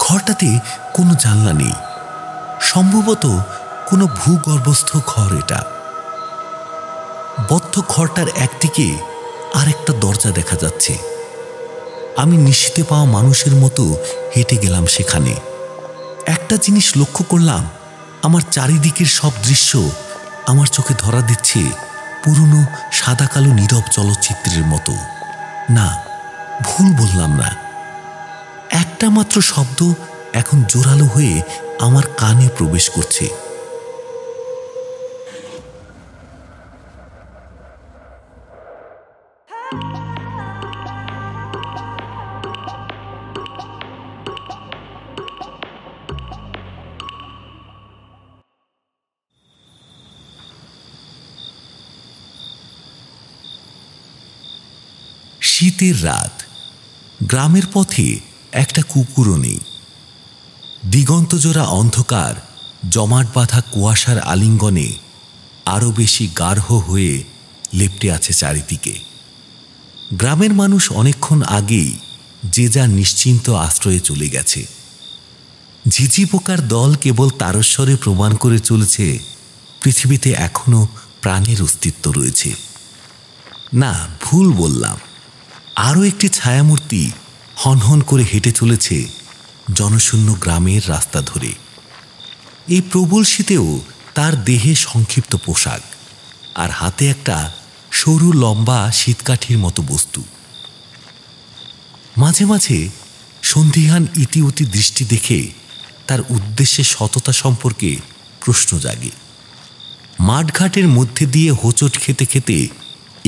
ঘরটাতে কোনো জানলা নেই, সম্ভবত কোনো ভূগর্ভস্থ ঘর এটা। বদ্ধ ঘরটার একদিকে আরেকটা দরজা দেখা যাচ্ছে। আমি নিশীথে পাওয়া মানুষের মতো হেঁটে গেলাম সেখানে। একটা জিনিস লক্ষ্য করলাম, আমার চারিদিকের সব দৃশ্য আমার চোখে ধরা দিচ্ছে পুরনো সাদা কালো নীরব চলচ্চিত্রের মতো। না, ভুল বললাম না। একটা মাত্র শব্দ এখন জোরালো হয়ে আমার কানে প্রবেশ করছে। শীতের রাত, গ্রামের পথে একটা কুকুরও নেই। দিগন্তজোড়া অন্ধকার জমাট বাঁধা কুয়াশার আলিঙ্গনে আরো বেশি গাঢ় হয়ে লেপ্টে আছে চারিদিকে। গ্রামের মানুষ অনেকক্ষণ আগেই যে যার নিশ্চিন্ত আশ্রয়ে চলে গেছে। ঝিঝি পোকার দল কেবল তারস্বরে প্রমাণ করে চলেছে পৃথিবীতে এখনো প্রাণের অস্তিত্ব রয়েছে। না, ভুল বললাম। আরও একটি ছায়ামূর্তি হনহন করে হেঁটে চলেছে জনশূন্য গ্রামের রাস্তা ধরে। এই প্রবল শীতেও তার দেহে সংক্ষিপ্ত পোশাক, আর হাতে একটা সরু লম্বা শীতকাঠির মতো বস্তু। মাঝে মাঝে সন্ধিহান ইতিউতি দৃষ্টি দেখে তার উদ্দেশ্যে সততা সম্পর্কে প্রশ্ন জাগে। মাঠঘাটের মধ্যে দিয়ে হোঁচট খেতে খেতে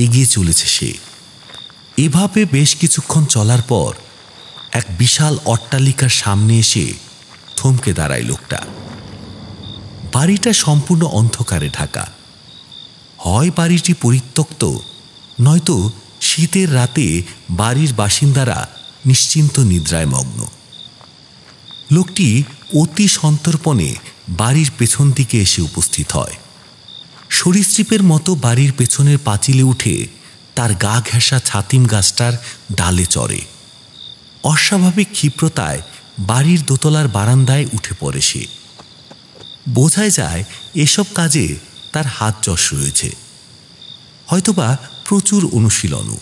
এগিয়ে চলেছে সে। এভাবে বেশ কিছুক্ষণ চলার পর এক বিশাল অট্টালিকার সামনে এসে থমকে দাঁড়ায় লোকটা। বাড়িটা সম্পূর্ণ অন্ধকারে ঢাকা। হয় বাড়িটি পরিত্যক্ত, নয়তো শীতের রাতে বাড়ির বাসিন্দারা নিশ্চিন্ত নিদ্রায় মগ্ন। লোকটি অতি সন্তর্পণে বাড়ির পেছন দিকে এসে উপস্থিত হয়। সরীসৃপের মতো বাড়ির পেছনের পাঁচিলে উঠে তার গা ঘেঁষা ছাতিম গাছটার ডালে চড়ে। অস্বাভাবিক ক্ষিপ্রতায় বাড়ির দোতলার বারান্দায় উঠে পড়ে সে। বোঝাই যায় এসব কাজে তার হাত যশ রয়েছে, হয়তোবা প্রচুর অনুশীলনও।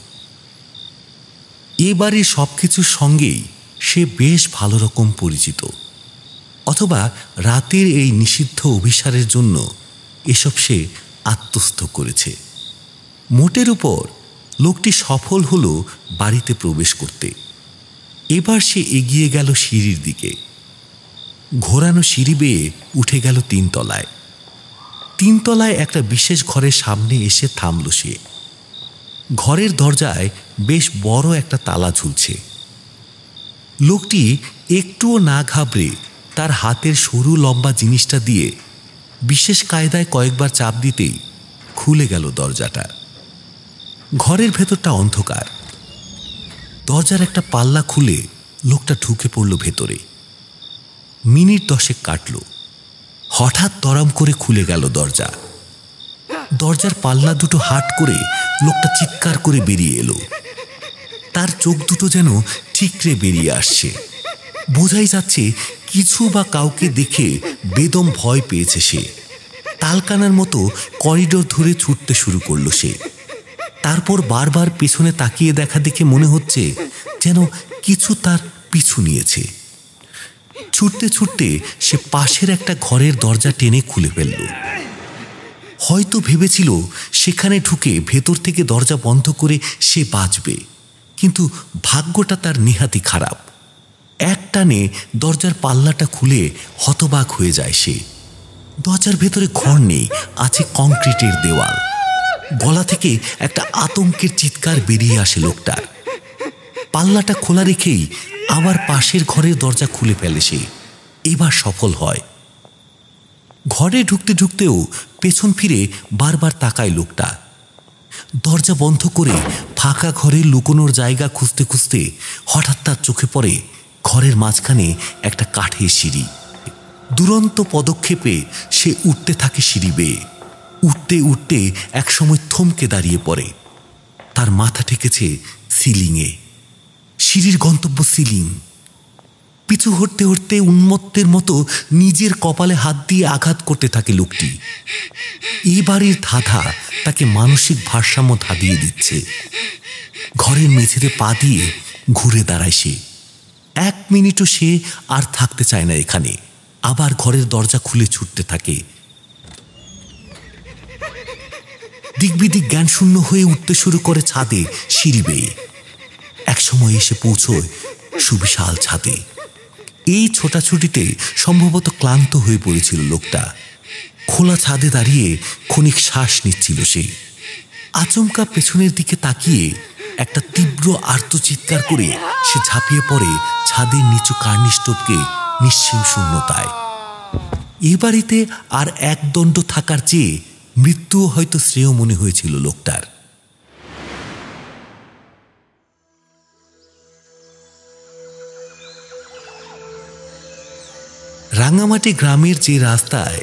এ বাড়ির সব কিছুর সঙ্গেই সে বেশ ভালো রকম পরিচিত, অথবা রাতের এই নিষিদ্ধ অভিসারের জন্য এসব সে আত্মস্থ করেছে। মোটের উপর লোকটি সফল হলো বাড়িতে প্রবেশ করতে। এবার সে এগিয়ে গেল সিঁড়ির দিকে। ঘোরানো সিঁড়ি বেয়ে উঠে গেল 3 তলায়। 3 তলায় একটা বিশেষ ঘরের সামনে এসে থামল সে। ঘরের দরজায় বেশ বড় একটা তালা ঝুলছে। লোকটি একটুও না ঘাবড়ে তার হাতের সরু লম্বা জিনিসটা দিয়ে বিশেষ কায়দায় কয়েকবার চাপ দিতেই খুলে গেল দরজাটা। ঘরের ভেতরটা অন্ধকার। দরজার একটা পাল্লা খুলে লোকটা ঢুকে পড়ল ভেতরে। মিনিট 10 কাটল। হঠাৎ তরাম করে খুলে গেল দরজা। দরজার পাল্লা দুটো হাট করে লোকটা চিৎকার করে বেরিয়ে এলো। তার চোখ দুটো যেন ঠিকরে বেরিয়ে আসছে। বোঝাই যাচ্ছে কিছু বা কাউকে দেখে বেদম ভয় পেয়েছে সে। তালকানার মতো করিডোর ধরে ছুটতে শুরু করলো সে। তারপর বারবার পেছনে তাকিয়ে দেখা দেখে মনে হচ্ছে যেন কিছু তার পিছু নিয়েছে। ছুটতে ছুটতে সে পাশের একটা ঘরের দরজা টেনে খুলে ফেলল। হয়তো ভেবেছিল সেখানে ঢুকে ভেতর থেকে দরজা বন্ধ করে সে বাঁচবে, কিন্তু ভাগ্যটা তার নেহাতি খারাপ। এক টানে দরজার পাল্লাটা খুলে হতবাক হয়ে যায় সে। দরজার ভেতরে ঘর নেই, আছে কংক্রিটের দেওয়াল। গলা থেকে একটা আতঙ্কের চিৎকার বেরিয়ে আসে লোকটার। পাল্লাটা খোলা রেখেই আবার পাশের ঘরের দরজা খুলে ফেলে সে। এবার সফল হয়। ঘরে ঢুকতে ঢুকতেও পেছন ফিরে বারবার তাকায় লোকটা। দরজা বন্ধ করে ফাঁকা ঘরে লুকোনোর জায়গা খুঁজতে খুঁজতে হঠাৎ তার চোখে পড়ে ঘরের মাঝখানে একটা কাঠের সিঁড়ি। দুরন্ত পদক্ষেপে সে উঠতে থাকে সিঁড়ি বেয়ে। উঠতে উঠতে একসময় থমকে দাঁড়িয়ে পড়ে। তার মাথা ঠেকেছে সিলিংয়ে। সিঁড়ির গন্তব্য সিলিং। পিছু হটতে হটতে উন্মত্তের মতো নিজের কপালে হাত দিয়ে আঘাত করতে থাকে লোকটি। এই বাড়ির ধাঁধা তাকে মানসিক ভারসাম্য ধাঁধিয়ে দিচ্ছে। ঘরের মেঝেতে পা দিয়ে ঘুরে দাঁড়ায় সে। 1 মিনিটও সে আর থাকতে চায় না এখানে। আবার ঘরের দরজা খুলে ছুটতে থাকে। দিকবিদিক জ্ঞান শূন্য হয়ে উঠতে শুরু করে ছাদে সিঁড়ি বেয়ে। একসময় এসে পৌঁছয় সুবিশাল ছাদে। এই ছোটাছুটিতে সম্ভবত ক্লান্ত হয়ে পড়েছিল লোকটা। খোলা ছাদে দাঁড়িয়ে ক্ষণিক শ্বাস নিচ্ছিল সে। আচমকা পেছনের দিকে তাকিয়ে একটা তীব্র আর্তচিৎকার করে সে ঝাঁপিয়ে পড়ে ছাদের নিচু কার্নিশ টপকে নিশ্চিম শূন্যতায়। এ বাড়িতে আর একদণ্ড থাকার চেয়ে মৃত্যুও হয়তো শ্রেয় মনে হয়েছিল লোকটার। রাঙামাটি গ্রামের যে রাস্তায়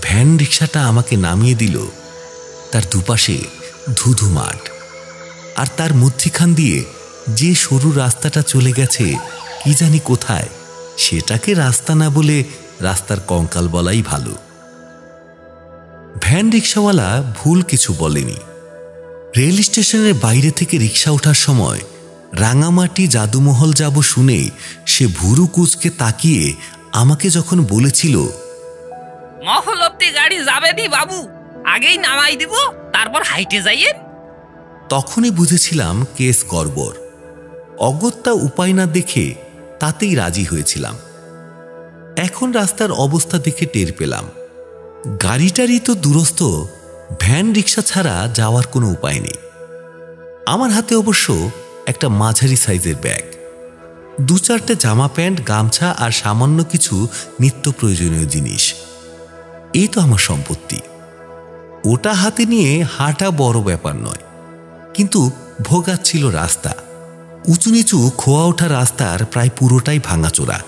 ভ্যান রিক্সাটা আমাকে নামিয়ে দিল, তার দুপাশে ধুধু মাঠ, আর তার মধ্যিখান দিয়ে যে সরু রাস্তাটা চলে গেছে কি জানি কোথায়, সেটাকে রাস্তা না বলে রাস্তার কঙ্কাল বলাই ভালো। ভ্যান রিক্সাওয়ালা ভুল কিছু বলেনি। রেল স্টেশনের বাইরে থেকে রিক্সা ওঠার সময় রাঙামাটি জাদুমহল যাব শুনে সে ভুরু কুচকে তাকিয়ে আমাকে যখন বলেছিল, মহল অব্দি গাড়ি যাবে নি বাবু, আগেই নামাই দিব, তারপর হাইটে যাইয়েন, তখনই বুঝেছিলাম কেস গড়বড়। অগত্যা উপায় না দেখে তাতেই রাজি হয়েছিলাম। এখন রাস্তার অবস্থা দেখে টের পেলাম গাড়িটারই তো দুরস্ত, ভ্যান রিক্সা ছাড়া যাওয়ার কোনো উপায় নেই। আমার হাতে অবশ্য একটা মাঝারি সাইজের ব্যাগ, 2-4টে জামা প্যান্ট, গামছা আর সামান্য কিছু নিত্য প্রয়োজনীয় জিনিস, এই তো আমার সম্পত্তি। ওটা হাতে নিয়ে হাঁটা বড় ব্যাপার নয়, কিন্তু ভোগাচ্ছিল রাস্তা। উঁচু নিচু খোয়া ওঠা রাস্তার প্রায় পুরোটাই ভাঙাচোরা।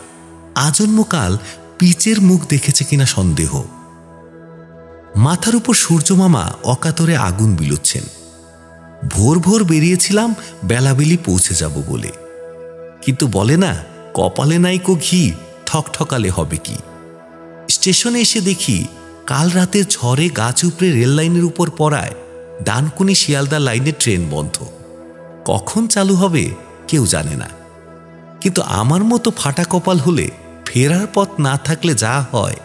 আজন্মকাল পিচের মুখ দেখেছে কিনা সন্দেহ। মাথার উপর সূর্যমামা অকাতরে আগুন বিলুচ্ছেন। ভোর ভোর বেরিয়েছিলাম বেলাবেলি পৌঁছে যাব বলে, কিন্তু বলে না, কপালে নাইকো ঘি, ঠকঠকালে হবে কি। স্টেশনে এসে দেখি কাল রাতের ঝড়ে গাছ উপড়ে রেল লাইনের উপর পড়ায় ডানকুনি শিয়ালদা লাইনের ট্রেন বন্ধ। কখন চালু হবে কেউ জানে না। কিন্তু আমার মতো ফাটা কপাল হলে ফেরার পথ না থাকলে যা হয়,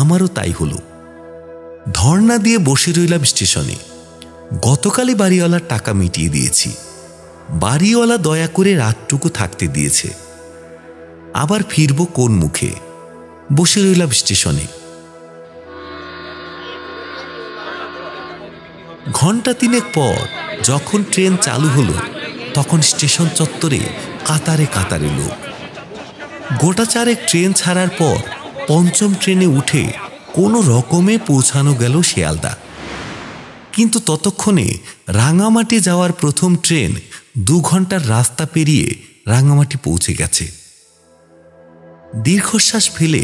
আমারও তাই হলো। ধর্ণা দিয়ে বসে রইলাম স্টেশনে। গতকালই বাড়িওয়ালার টাকা মিটিয়ে দিয়েছি। বাড়িওয়ালা দয়া করে রাতটুকু থাকতে দিয়েছে। আবার ফিরব কোন মুখে? বসে রইলাম স্টেশনে। ঘন্টা 3 পর যখন ট্রেন চালু হলো, তখন স্টেশন চত্বরে কাতারে কাতারে লোক। গোটা 4 ট্রেন ছাড়ার পর 5ম ট্রেনে উঠে কোনো রকমে পৌঁছানো গেল শিয়ালদা। কিন্তু ততক্ষণে রাঙামাটি যাওয়ার প্রথম ট্রেন 2 ঘন্টার রাস্তা পেরিয়ে রাঙামাটি পৌঁছে গেছে। দীর্ঘশ্বাস ফেলে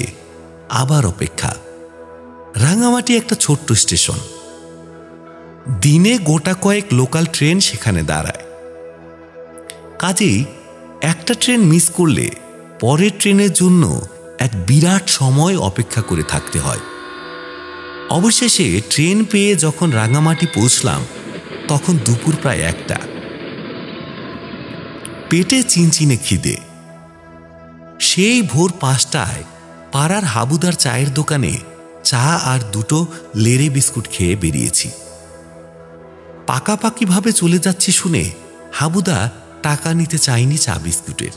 আবার অপেক্ষা। রাঙামাটি একটা ছোট্ট স্টেশন। দিনে গোটা কয়েক লোকাল ট্রেন সেখানে দাঁড়ায়। কাজেই একটা ট্রেন মিস করলে পরের ট্রেনের জন্য এক বিরাট সময় অপেক্ষা করে থাকতে হয়। অবশেষে ট্রেন পেয়ে যখন রাঙামাটি পৌঁছলাম, তখন দুপুর প্রায় 1টা। পেটে চিনচিনে খিদে। সেই ভোর 5টায় পাড়ার হাবুদার চায়ের দোকানে চা আর 2টো লেরে বিস্কুট খেয়ে বেরিয়েছি। পাকাপাকিভাবে চলে যাচ্ছি শুনে হাবুদা টাকা নিতে চাইনি চা বিস্কুটের।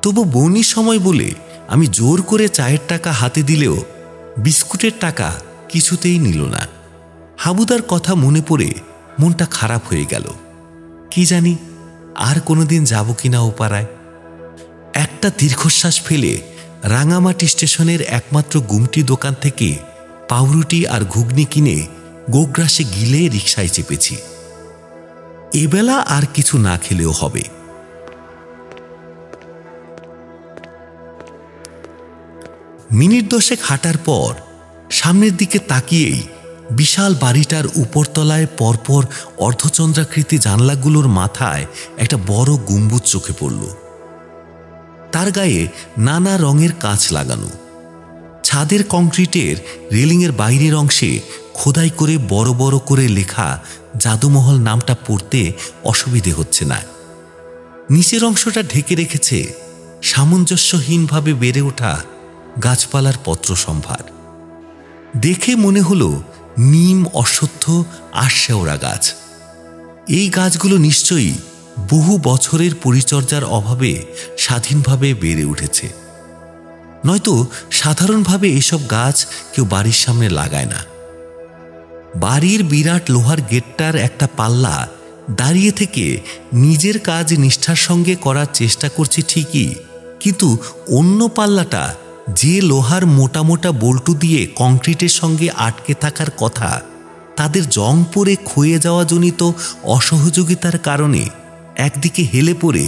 তবু বৌনির সময় বলে আমি জোর করে চায়ের টাকা হাতে দিলেও বিস্কুটের টাকা কিছুতেই নিল না। হাবুদার কথা মনে পড়ে মনটা খারাপ হয়ে গেল। কি জানি আর কোনোদিন যাব কিনা ও পাড়ায়। একটা দীর্ঘশ্বাস ফেলে রাঙামাটি স্টেশনের একমাত্র গুমটি দোকান থেকে পাউরুটি আর ঘুগনি কিনে গোগ্রাসে গিলে রিকশায় চেপেছি। এবেলা আর কিছু না খেলেও হবে। মিনিট 10 হাঁটার পর সামনের দিকে তাকিয়েই বিশাল বাড়িটার উপরতলায় পরপর অর্ধচন্দ্রাকৃতি জানলাগুলোর মাথায় একটা বড় গম্বুজ চোখে পড়ল। তার গায়ে নানা রঙের কাঁচ লাগানো। ছাদের কংক্রিটের রেলিংয়ের বাইরের অংশে খোদাই করে বড় বড় করে লেখা জাদুমহল নামটা পড়তে অসুবিধে হচ্ছে না। নিচের অংশটা ঢেকে রেখেছে সামঞ্জস্যহীনভাবে বেড়ে ওঠা গাছপালার পত্র সম্ভার। দেখে মনে হলো নিম, অশ্বত্থ, আশশেওড়া গাছ। এই গাছগুলো নিশ্চয়ই বহু বছরের পরিচর্যার অভাবে স্বাধীনভাবে বেড়ে উঠেছে, নয়তো সাধারণভাবে এসব গাছ কেউ বাড়ির সামনে লাগায় না। বাড়ির বিরাট লোহার গেটটার একটা পাল্লা দাঁড়িয়ে থেকে নিজের কাজ নিষ্ঠার সঙ্গে করার চেষ্টা করছি ঠিকই, কিন্তু অন্য পাল্লাটা যে লোহার মোটা মোটা বল্টু দিয়ে কংক্রিটের সঙ্গে আটকে থাকার কথা, তাদের জং পড়ে ক্ষয়ে যাওয়া জনিত অসহযোগিতার কারণে একদিকে হেলে পড়ে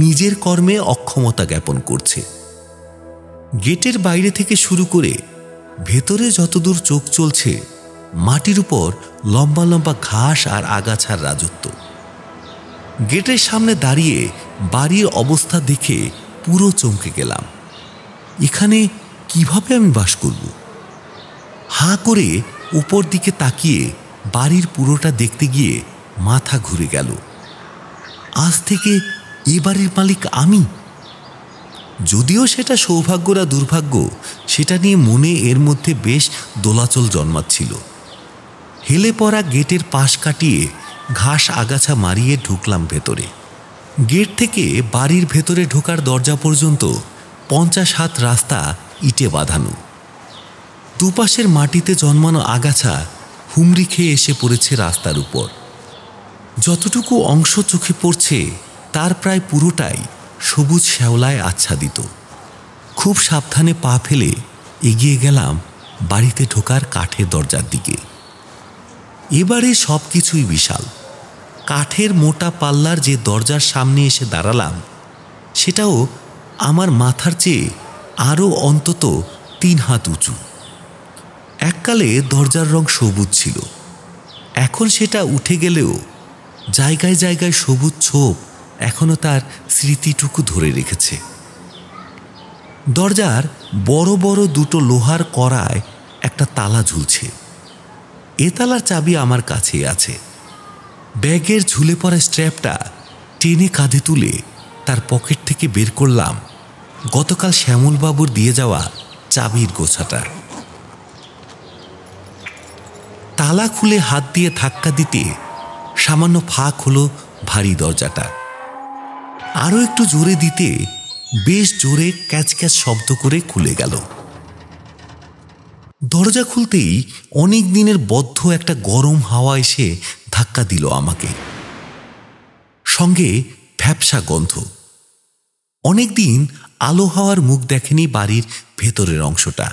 নিজের কর্মে অক্ষমতা জ্ঞাপন করছে। গেটের বাইরে থেকে শুরু করে ভেতরে যতদূর চোখ চলছে, মাটির উপর লম্বা লম্বা ঘাস আর আগাছার রাজত্ব। গেটের সামনে দাঁড়িয়ে বাড়ির অবস্থা দেখে পুরো চমকে গেলাম। এখানে কিভাবে আমি বাস করব? হাঁ করে উপর দিকে তাকিয়ে বাড়ির পুরোটা দেখতে গিয়ে মাথা ঘুরে গেল। আজ থেকে এ বাড়ির মালিক আমি। যদিও সেটা সৌভাগ্য না দুর্ভাগ্য, সেটা নিয়ে মনে এর মধ্যে বেশ দোলাচল জন্মাচ্ছিল। হেলে পড়া গেটের পাশ কাটিয়ে ঘাস আগাছা মারিয়ে ঢুকলাম ভেতরে। গেট থেকে বাড়ির ভেতরে ঢোকার দরজা পর্যন্ত 50 হাত রাস্তা ইটে বাঁধানো। দুপাশের মাটিতে জন্মানো আগাছা হুমড়ি খেয়ে এসে পড়েছে রাস্তার উপর। যতটুকু অংশ চোখে পড়ছে তার প্রায় পুরোটাই সবুজ শ্যাওলায় আচ্ছাদিত। খুব সাবধানে পা ফেলে এগিয়ে গেলাম বাড়িতে ঢোকার কাঠের দরজার দিকে। এবারে সব কিছুই বিশাল। কাঠের মোটা পাল্লার যে দরজার সামনে এসে দাঁড়ালাম, সেটাও আমার মাথার চেয়ে আরও অন্তত 3 হাত উঁচু। এককালে দরজার রং সবুজ ছিল, এখন সেটা উঠে গেলেও জায়গায় জায়গায় সবুজ ছোপ এখনো তার স্মৃতিটুকু ধরে রেখেছে। দরজার বড় বড় দুটো লোহার কড়ায় একটা তালা ঝুলছে। এ তালার চাবি আমার কাছেই আছে। ব্যাগের ঝুলে পড়া স্ট্র্যাপটা টেনে কাঁধে তুলে তার পকেট থেকে বের করলাম গতকাল শ্যামলবাবুর দিয়ে যাওয়া চাবির গোছাটা। তালা খুলে হাত দিয়ে ধাক্কা দিতে সামান্য ফাঁক হলো ভারী দরজাটা। আরও একটু জোরে দিতে বেশ জোরে ক্যাচ ক্যাচ শব্দ করে খুলে গেল। দরজা খুলতেই অনেক দিনের বদ্ধ একটা গরম হাওয়া এসে ধাক্কা দিল আমাকে, সঙ্গে ভ্যাপসা গন্ধ। অনেকদিন আলো হাওয়ার মুখ দেখেনি বাড়ির ভেতরের অংশটা।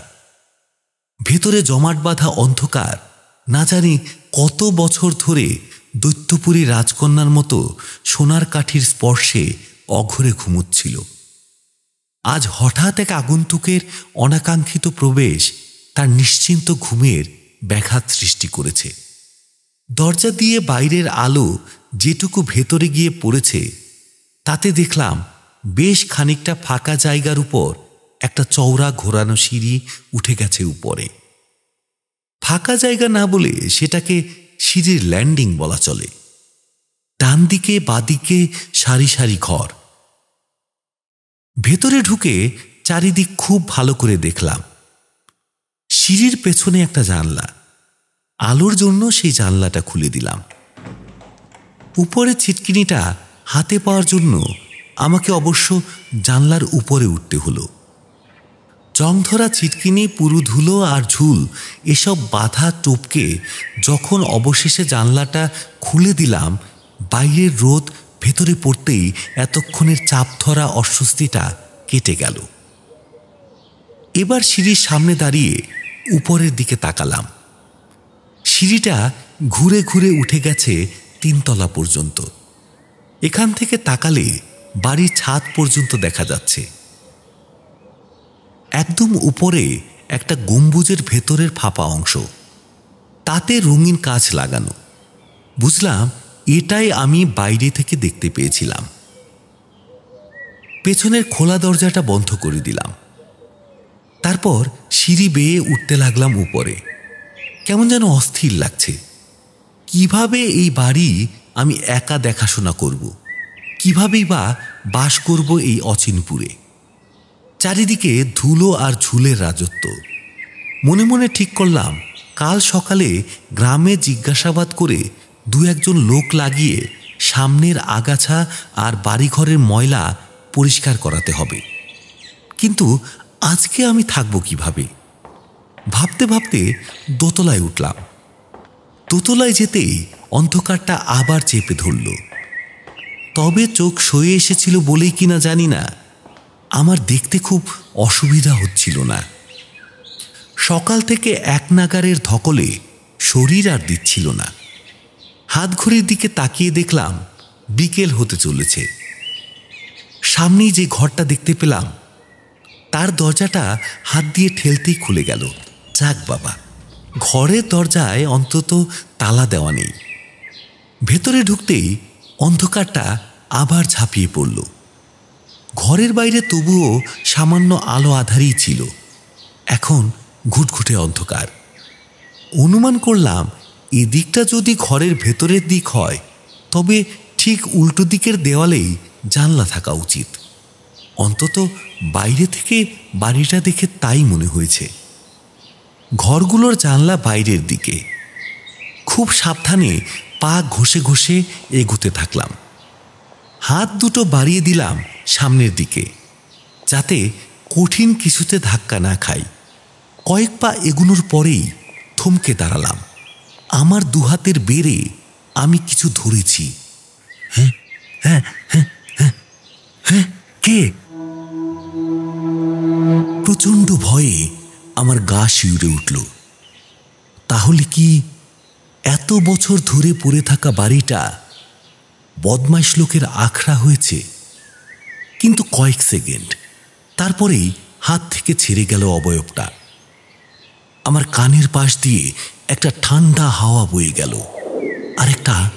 ভেতরে জমাট বাঁধা অন্ধকার না জানি কত বছর ধরে দৈত্যপুরী রাজকন্যার মতো সোনার কাঠির স্পর্শে অঘরে ঘুমুচ্ছিল। আজ হঠাৎ এক আগন্তুকের অনাকাঙ্ক্ষিত প্রবেশ তার নিশ্চিন্ত ঘুমের ব্যাঘাত সৃষ্টি করেছে। দরজা দিয়ে বাইরের আলো যেটুকু ভেতরে গিয়ে পড়েছে, তাতে দেখলাম বেশ খানিকটা ফাঁকা জায়গার উপর একটা চওড়া ঘোরানো সিঁড়ি উঠে গেছে উপরে। ফাঁকা জায়গা না বলে সেটাকে সিঁড়ির ল্যান্ডিং বলা চলে। ডান দিকে বাদিকে সারি সারি ঘর। ভেতরে ঢুকে চারিদিক খুব ভালো করে দেখলাম। সিঁড়ির পেছনে একটা জানলা। আলোর জন্য সেই জানলাটা খুলে দিলাম। উপরে ছিটকিনিটা হাতে পাওয়ার জন্য আমাকে অবশ্য জানলার উপরে উঠতে হলো। জংধরা ছিটকিনি, পুরু ধুলো আর ঝুল এসব বাধা টপকে যখন অবশেষে জানলাটা খুলে দিলাম, বাইরের রোদ ভেতরে পড়তেই এতক্ষণের চাপ ধরা অস্বস্তিটা কেটে গেল। এবার সিঁড়ির সামনে দাঁড়িয়ে উপরের দিকে তাকালাম। সিঁড়িটা ঘুরে ঘুরে উঠে গেছে 3 তলা পর্যন্ত। এখান থেকে তাকালে বাড়ির ছাদ পর্যন্ত দেখা যাচ্ছে। একদম উপরে একটা গম্বুজের ভেতরের ফাঁপা অংশ, তাতে রঙিন কাঁচ লাগানো। বুঝলাম এটাই আমি বাইরে থেকে দেখতে পেয়েছিলাম। পেছনের খোলা দরজাটা বন্ধ করে দিলাম। তারপর সিঁড়ি বেয়ে উঠতে লাগলাম উপরে। কেমন যেন অস্থির লাগছে। কিভাবে এই বাড়ি আমি একা দেখাশোনা করব, কিভাবেই বা বাস করব এই অচিনপুরে। চারিদিকে ধুলো আর ঝুলের রাজত্ব। মনে মনে ঠিক করলাম কাল সকালে গ্রামে জিজ্ঞাসাবাদ করে দু একজন লোক লাগিয়ে সামনের আগাছা আর বাড়িঘরের ময়লা পরিষ্কার করাতে হবে। কিন্তু আজকে আমি থাকবো কিভাবে? ভাবতে ভাবতে দোতলায় উঠলাম। দোতলায় যেতেই অন্ধকারটা আবার চেপে ধরল। তবে চোখ সয়ে এসেছিল বলেই কিনা জানি না, আমার দেখতে খুব অসুবিধা হচ্ছিল না। সকাল থেকে এক নাগারের ধকলে শরীর আর দিচ্ছিল না। হাত ঘড়ির দিকে তাকিয়ে দেখলাম বিকেল হতে চলেছে। সামনেই যে ঘরটা দেখতে পেলাম তার দরজাটা হাত দিয়ে ঠেলতেই খুলে গেল। যাক বাবা, ঘরের দরজায় অন্তত তালা দেওয়া নেই। ভেতরে ঢুকতেই অন্ধকারটা আবার ঝাঁপিয়ে পড়ল। ঘরের বাইরে তবুও সামান্য আলো আধারই ছিল, এখন ঘুটঘুটে অন্ধকার। অনুমান করলাম এদিকটা যদি ঘরের ভেতরের দিক হয় তবে ঠিক উল্টো দিকের দেওয়ালেই জানলা থাকা উচিত। অন্তত বাইরে থেকে বাড়িটা দেখে তাই মনে হয়েছে। ঘরগুলোর জানলা বাইরের দিকে। খুব সাবধানে পা ঘষে ঘষে এগুতে থাকলাম। হাত দুটো বাড়িয়ে দিলাম সামনের দিকে, যাতে কঠিন কিছুতে ধাক্কা না খাই। কয়েক পা এগুনোর পরেই থমকে দাঁড়ালাম। আমার দুহাতের বেড়ে আমি কিছু ধরেছি। হ্যাঁ হ্যাঁ হ্যাঁ হ্যাঁ হ্যাঁ, কে? প্রচণ্ড ভয়ে আমার গা শিউরে উঠল। তাহলে কি এত বছর ধরে পড়ে থাকা বাড়িটা বদমাইশ লোকের আখড়া হয়েছে? কিন্তু কয়েক সেকেন্ড, তারপরেই হাত থেকে ছেড়ে গেল অবয়বটা। আমার কানের পাশ দিয়ে একটা ঠান্ডা হাওয়া বয়ে গেল, আর একটা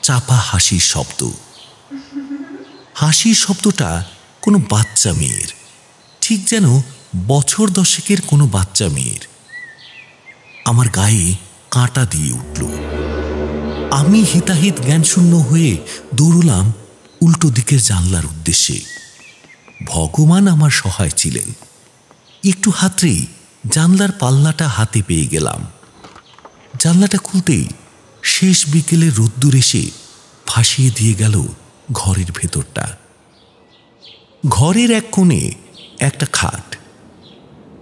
চাপা হাসির শব্দ। হাসির শব্দটা কোনো বাচ্চা মেয়ের, ঠিক যেন বছর দশেকের কোনো বাচ্চা মেয়ের। আমার গায়ে কাঁটা দিয়ে উঠল। আমি হিতাহিত জ্ঞানশূন্য হয়ে দৌড়লাম উল্টো দিকের জানলার উদ্দেশ্যে। ভগবান আমার সহায় ছিলেন। একটু হাতড়েই জানলার পাল্লাটা হাতে পেয়ে গেলাম। জানলাটা খুলতেই শেষ বিকেলে রোদ্দুর এসে ভাসিয়ে দিয়ে গেল ঘরের ভেতরটা। ঘরের এক কোণে একটা খাট।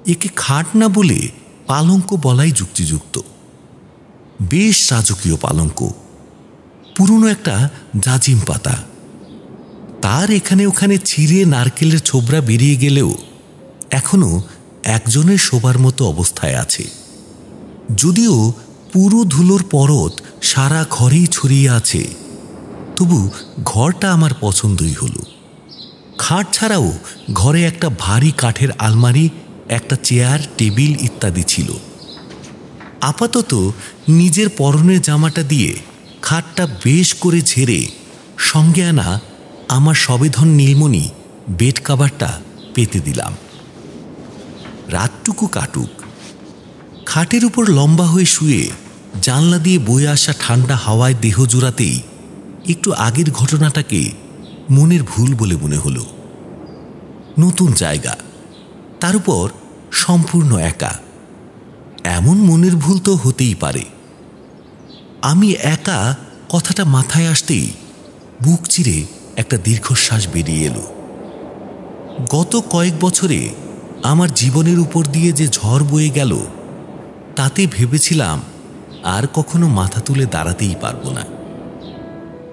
একে খাট না বলে পালঙ্ক বলাই যুক্তিযুক্ত। বেশ রাজকীয় পালঙ্ক, পুরনো একটা জাজিম পাতা। তার এখানে ওখানে ছিঁড়ে নারকেলের ছোবড়া বেরিয়ে গেলেও এখনো একজনের শোবার মতো অবস্থায় আছে। যদিও পুরো ধুলোর পরত সারা ঘরেই ছড়িয়ে আছে, তবু ঘরটা আমার পছন্দই হলো। খাট ছাড়াও ঘরে একটা ভারী কাঠের আলমারি, একটা চেয়ার, টেবিল ইত্যাদি ছিল। আপাতত নিজের পরনের জামাটা দিয়ে খাটটা বেশ করে ঝেড়ে সঙ্গে আনা আমার সবেধন নীলমণি বেড কাভারটা পেতে দিলাম। রাতটুকু কাটুক। খাটের উপর লম্বা হয়ে শুয়ে জানলা দিয়ে বয়ে আসা ঠান্ডা হাওয়ায় দেহ জোড়াতেই একটু আগের ঘটনাটাকে মনের ভুল বলে মনে হলো। নতুন জায়গা, তার উপর সম্পূর্ণ একা। এমন মনের ভুল তো হতেই পারে। আমি একা কথাটা মাথায় আসতেই বুক চিরে একটা দীর্ঘশ্বাস বেরিয়ে এলো। গত কয়েক বছরে আমার জীবনের উপর দিয়ে যে ঝড় বয়ে গেল, তাতে ভেবেছিলাম আর কখনো মাথা তুলে দাঁড়াতেই পারবো না।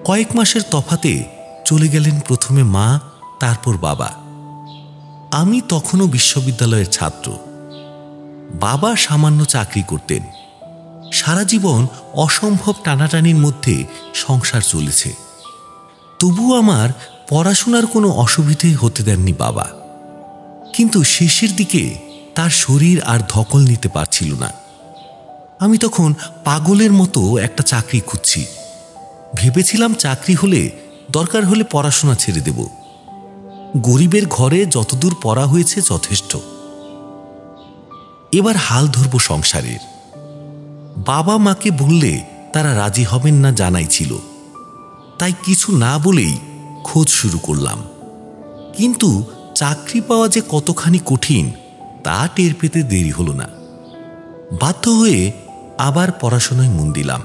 কয়েক মাসের তফাতে চলে গেলেন প্রথমে মা, তারপর বাবা। আমি তখনও বিশ্ববিদ্যালয়ের ছাত্র। বাবা সামান্য চাকরি করতেন। সারা জীবন অসম্ভব টানাটানির মধ্যে সংসার চলেছে। তবু আমার পড়াশোনার কোনো অসুবিধে হতে দেননি বাবা। কিন্তু শেষের দিকে তার শরীর আর ধকল নিতে পারছিল না। আমি তখন পাগলের মতো একটা চাকরি খুঁজছি। ভেবেছিলাম চাকরি হলে দরকার হলে পড়াশোনা ছেড়ে দেব। গরিবের ঘরে যতদূর পড়া হয়েছে যথেষ্ট। এবার হাল ধরব সংসারের। বাবা মাকে বললে তারা রাজি হবেন না জানাই ছিল, তাই কিছু না বলেই খোঁজ শুরু করলাম। কিন্তু চাকরি পাওয়া যে কতখানি কঠিন তা টের পেতে দেরি হলো না। বাধ্য হয়ে আবার পড়াশোনায় মন দিলাম।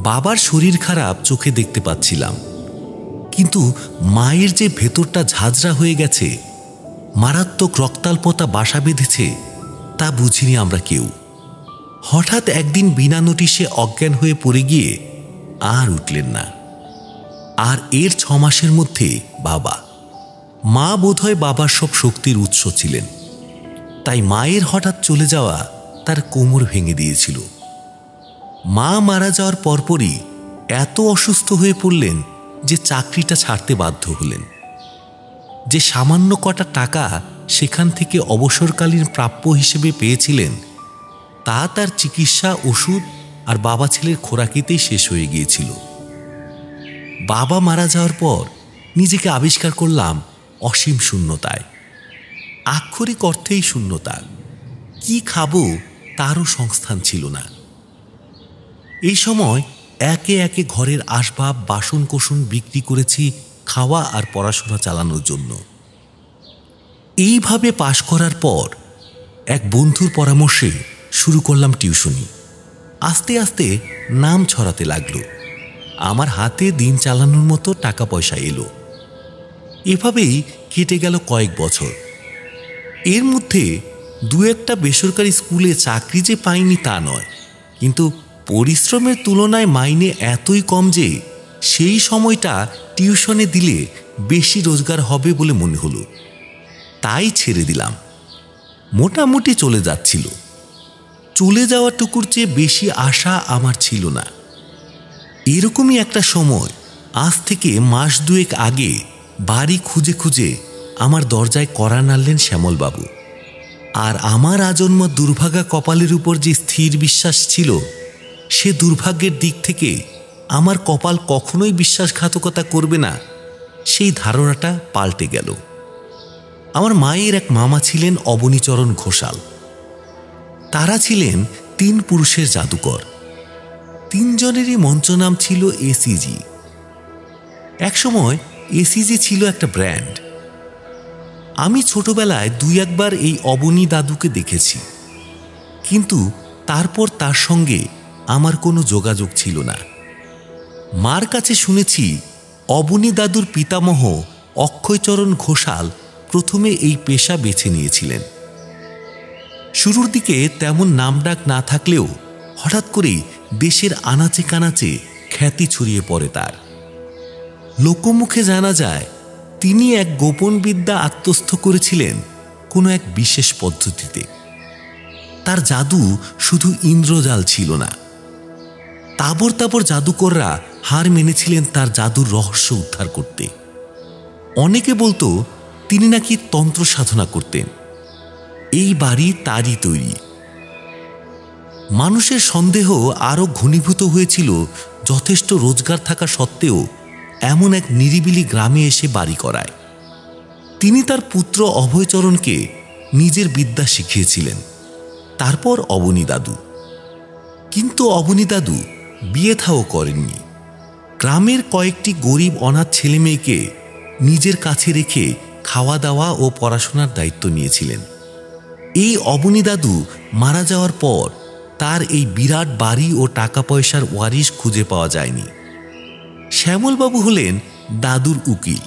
বাবার শরীর খারাপ, চোখে দেখতে পাচ্ছিলাম, কিন্তু মায়ের যে ভেতরটা ঝাঁঝরা হয়ে গেছে, মারাত্মক রক্তাল্পতা বাসা বেঁধেছে, তা বুঝিনি আমরা কেউ। হঠাৎ একদিন বিনা নোটিশে অজ্ঞান হয়ে পড়ে গিয়ে আর উঠলেন না। আর এর 6 মাসের মধ্যে বাবা। মা বোধহয় বাবার সব শক্তির উৎস ছিলেন, তাই মায়ের হঠাৎ চলে যাওয়া তার কোমর ভেঙে দিয়েছিল। মা মারা যাওয়ার পরপরই এত অসুস্থ হয়ে পড়লেন যে চাকরিটা ছাড়তে বাধ্য হলেন। যে সামান্য কটা টাকা সেখান থেকে অবসরকালীন প্রাপ্য হিসেবে পেয়েছিলেন, তা তার চিকিৎসা, ওষুধ আর বাবা ছেলের খোরাকিতেই শেষ হয়ে গিয়েছিল। বাবা মারা যাওয়ার পর নিজেকে আবিষ্কার করলাম অসীম শূন্যতায়, আক্ষরিক অর্থেই শূন্যতা। কি খাবো তারও সংস্থান ছিল না। এই সময় একে একে ঘরের আসবাব, বাসন কোসন বিক্রি করেছি খাওয়া আর পড়াশোনা চালানোর জন্য। এইভাবে পাশ করার পর এক বন্ধুর পরামর্শে শুরু করলাম টিউশনি। আস্তে আস্তে নাম ছড়াতে লাগলো। আমার হাতে দিন চালানোর মতো টাকা পয়সা এলো। এভাবেই কেটে গেল কয়েক বছর। এর মধ্যে 2-1টা বেসরকারি স্কুলে চাকরি যে পাইনি তা নয়, কিন্তু পরিশ্রমের তুলনায় মাইনে এতই কম যে সেই সময়টা টিউশনে দিলে বেশি রোজগার হবে বলে মনে হলো, তাই ছেড়ে দিলাম। মোটামুটি চলে যাচ্ছিল। চলে যাওয়াটুকুর চেয়ে বেশি আশা আমার ছিল না। এরকমই একটা সময়, আজ থেকে মাস 2 আগে বাড়ি খুঁজে খুঁজে আমার দরজায় কড়া নাড়লেন শ্যামলবাবু। আর আমার আজন্ম দুর্ভাগা কপালের উপর যে স্থির বিশ্বাস ছিল, সে দুর্ভাগ্যের দিক থেকে আমার কপাল কখনোই বিশ্বাসঘাতকতা করবে না, সেই ধারণাটা পাল্টে গেল। আমার মায়ের এক মামা ছিলেন অবনীচরণ ঘোষাল। তারা ছিলেন 3 পুরুষের জাদুকর। 3 জনেরই মঞ্চনাম ছিল এসিজি। একসময় এসিজি ছিল একটা ব্র্যান্ড। আমি ছোটবেলায় 2-1 বার এই অবনী দাদুকে দেখেছি, কিন্তু তারপর তার সঙ্গে আমার কোনো যোগাযোগ ছিল না। মার কাছে শুনেছি অবনী দাদুর পিতামহ অক্ষয়চরণ ঘোষাল প্রথমে এই পেশা বেছে নিয়েছিলেন। শুরুর দিকে তেমন নামডাক না থাকলেও হঠাৎ করেই দেশের আনাচে কানাচে খ্যাতি ছড়িয়ে পড়ে তার। লোকমুখে জানা যায় তিনি এক গোপন বিদ্যা আত্মস্থ করেছিলেন কোনো এক বিশেষ পদ্ধতিতে। তার জাদু শুধু ইন্দ্রজাল ছিল না, তাবর তাবর জাদুকররা হার মেনেছিলেন তার জাদুর রহস্য উদ্ধার করতে। অনেকে বলতো তিনি নাকি তন্ত্র সাধনা করতেন। এই বাড়ি তারই তৈরি। মানুষের সন্দেহ আরো ঘনীভূত হয়েছিল যথেষ্ট রোজগার থাকা সত্ত্বেও এমন এক নিরিবিলি গ্রামে এসে বাড়ি করায়। তিনি তার পুত্র অভয়চরণকে নিজের বিদ্যা শিখিয়েছিলেন, তারপর অবনী দাদু। কিন্তু অবনী দাদু বিয়ে থাও করেননি। গ্রামের কয়েকটি গরিব অনাথ ছেলেমেয়েকে নিজের কাছে রেখে খাওয়া দাওয়া ও পড়াশোনার দায়িত্ব নিয়েছিলেন। এই অবনী দাদু মারা যাওয়ার পর তার এই বিরাট বাড়ি ও টাকা পয়সার ওয়ারিশ খুঁজে পাওয়া যায়নি। শ্যামলবাবু হলেন দাদুর উকিল।